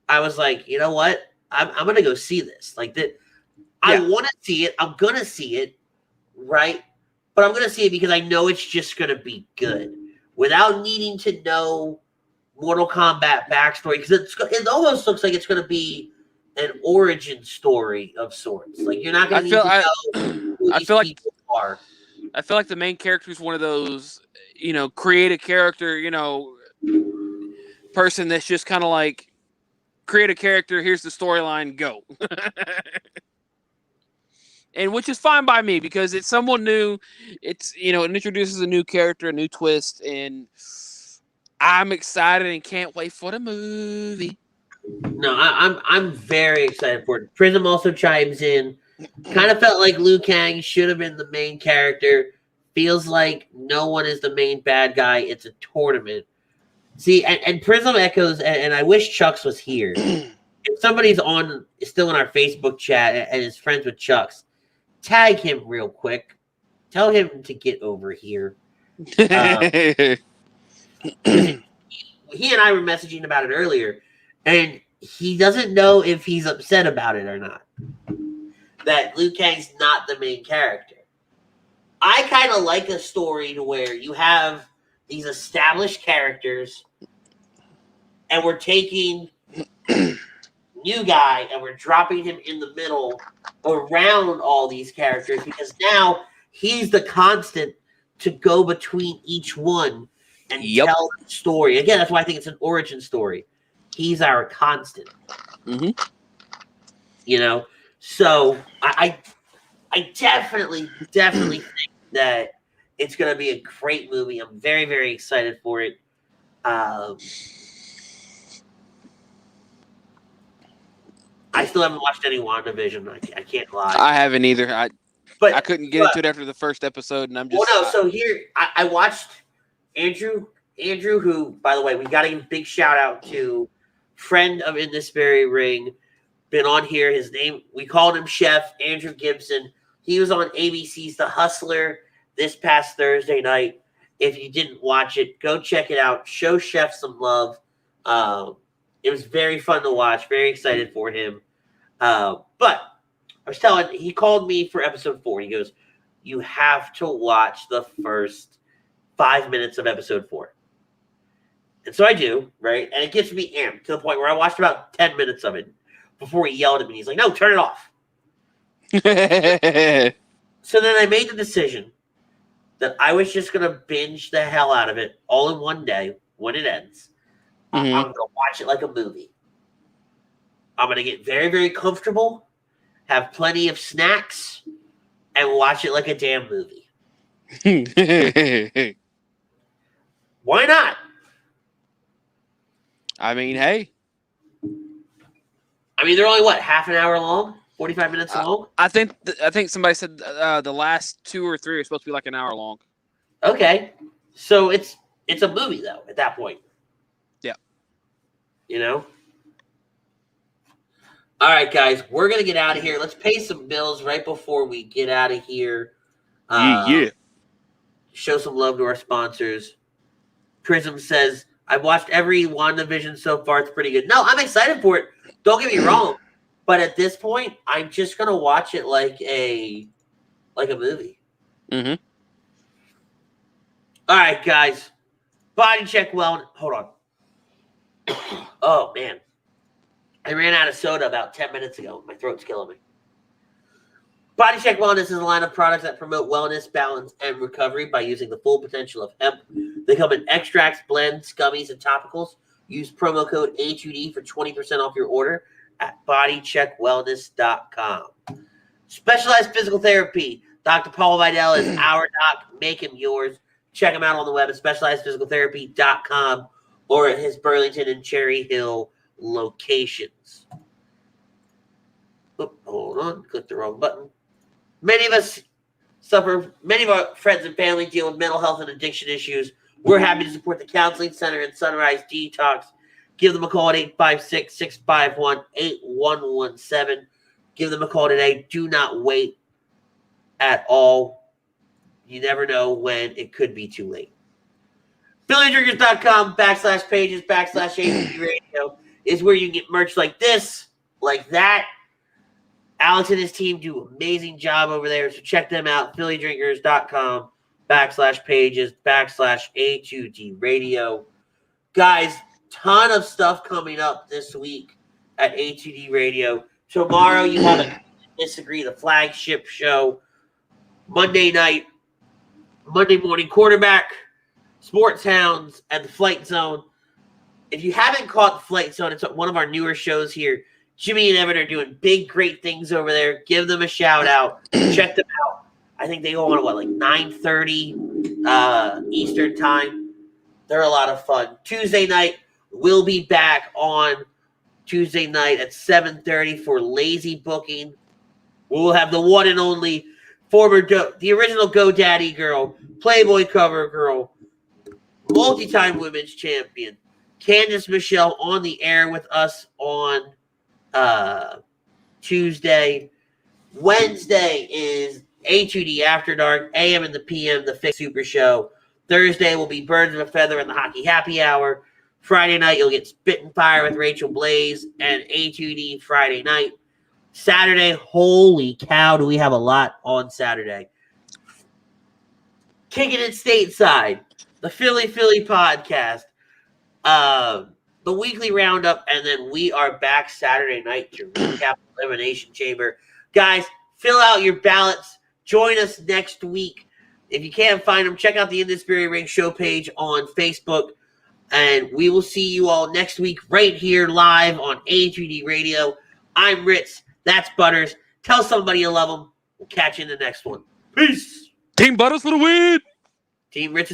I was like, you know what? I'm going to go see this. Like, I want to see it. I'm going to see it. Right? But I'm going to see it because I know it's just going to be good without needing to know Mortal Kombat backstory because it almost looks like it's going to be an origin story of sorts. Like you're not going to need to know who these people are. I feel like the main character is one of those, create a character, person that's just kind of like create a character. Here's the storyline. Go. And which is fine by me because it's someone new. It's, it introduces a new character, a new twist, and I'm excited and can't wait for the movie. No, I'm very excited for it. Prism also chimes in. Kind of felt like Liu Kang should have been the main character. Feels like no one is the main bad guy. It's a tournament. See, and Prism echoes, and I wish Chucks was here. If somebody's still in our Facebook chat and is friends with Chucks, tag him real quick. Tell him to get over here. He and I were messaging about it earlier, and he doesn't know if he's upset about it or not. That Liu Kang's not the main character. I kind of like a story to where you have these established characters, and we're taking new guy and we're dropping him in the middle around all these characters because now he's the constant to go between each one and tell the story. Again, that's why I think it's an origin story. He's our constant. Mm-hmm. So I definitely think that it's going to be a great movie. I'm very, very excited for it. I still haven't watched any WandaVision. I can't lie. I haven't either. I couldn't get into it after the first episode, and I'm just. Well, no. So here, I watched Andrew, who, by the way, we got to give a big shout out to friend of In This Very Ring, been on here. His name, we called him Chef Andrew Gibson. He was on ABC's The Hustler this past Thursday night. If you didn't watch it, go check it out. Show Chef some love. It was very fun to watch. Very excited for him. But I was telling, he called me for episode 4. He goes, you have to watch the first 5 minutes of episode 4. And so I do, right? And it gets me amped to the point where I watched about 10 minutes of it before he yelled at me. He's like, no, turn it off. So then I made the decision that I was just going to binge the hell out of it all in one day when it ends. I'm going to watch it like a movie. I'm going to get very, very comfortable, have plenty of snacks, and watch it like a damn movie. Why not? I mean, hey. I mean, they're only, half an hour long? 45 minutes long? I think somebody said the last 2 or 3 are supposed to be like an hour long. Okay. So it's a movie, though, at that point. Yeah. All right, guys, we're going to get out of here. Let's pay some bills right before we get out of here. Yeah. Show some love to our sponsors. Prism says, I've watched every WandaVision so far. It's pretty good. No, I'm excited for it. Don't get me wrong. But at this point, I'm just going to watch it like a movie. Mm-hmm. All right, guys. Body check well. Hold on. Oh, man. I ran out of soda about 10 minutes ago. My throat's killing me. Body Check Wellness is a line of products that promote wellness, balance, and recovery by using the full potential of hemp. They come in extracts, blends, gummies, and topicals. Use promo code A2D for 20% off your order at bodycheckwellness.com. Specialized Physical Therapy. Dr. Paul Vidal is our doc. Make him yours. Check him out on the web at specializedphysicaltherapy.com or at his Burlington and Cherry Hill locations. Oop, hold on. Click the wrong button. Many of our friends and family deal with mental health and addiction issues. We're happy to support the Counseling Center and Sunrise Detox. Give them a call at 856-651-8117. Give them a call today. Do not wait at all. You never know when it could be too late. PhillyDrinkers.com/pages/ACD Radio is where you can get merch like this, like that. Alex and his team do an amazing job over there, so check them out. PhillyDrinkers.com/pages/A2D Radio. Guys, ton of stuff coming up this week at A2D Radio. Tomorrow you have a Disagree, the flagship show. Monday morning quarterback, Sports Hounds, and the Flight Zone. If you haven't caught the Flight Zone, it's one of our newer shows here. Jimmy and Evan are doing big, great things over there. Give them a shout out. Check them out. I think they go on at 9:30 Eastern time. They're a lot of fun. Tuesday night, we'll be back on Tuesday night at 7:30 for Lazy Booking. We'll have the one and only the original GoDaddy girl, Playboy cover girl, multi-time women's champion, Candice Michelle on the air with us on Tuesday. Wednesday is A2D After Dark, AM and the PM, the Fix Super Show. Thursday will be Birds of a Feather and the Hockey Happy Hour. Friday night, you'll get Spit and Fire with Rachel Blaze and A2D Friday night. Saturday, holy cow, do we have a lot on Saturday. Kicking It Stateside, the Philly podcast, the weekly roundup, and then we are back Saturday night to recap Elimination Chamber. Guys, fill out your ballots. Join us next week. If you can't find them, check out the In This Very Ring show page on Facebook. And we will see you all next week right here live on A2D Radio. I'm Ritz. That's Butters. Tell somebody you love them. We'll catch you in the next one. Peace. Team Butters for the win. Team Ritz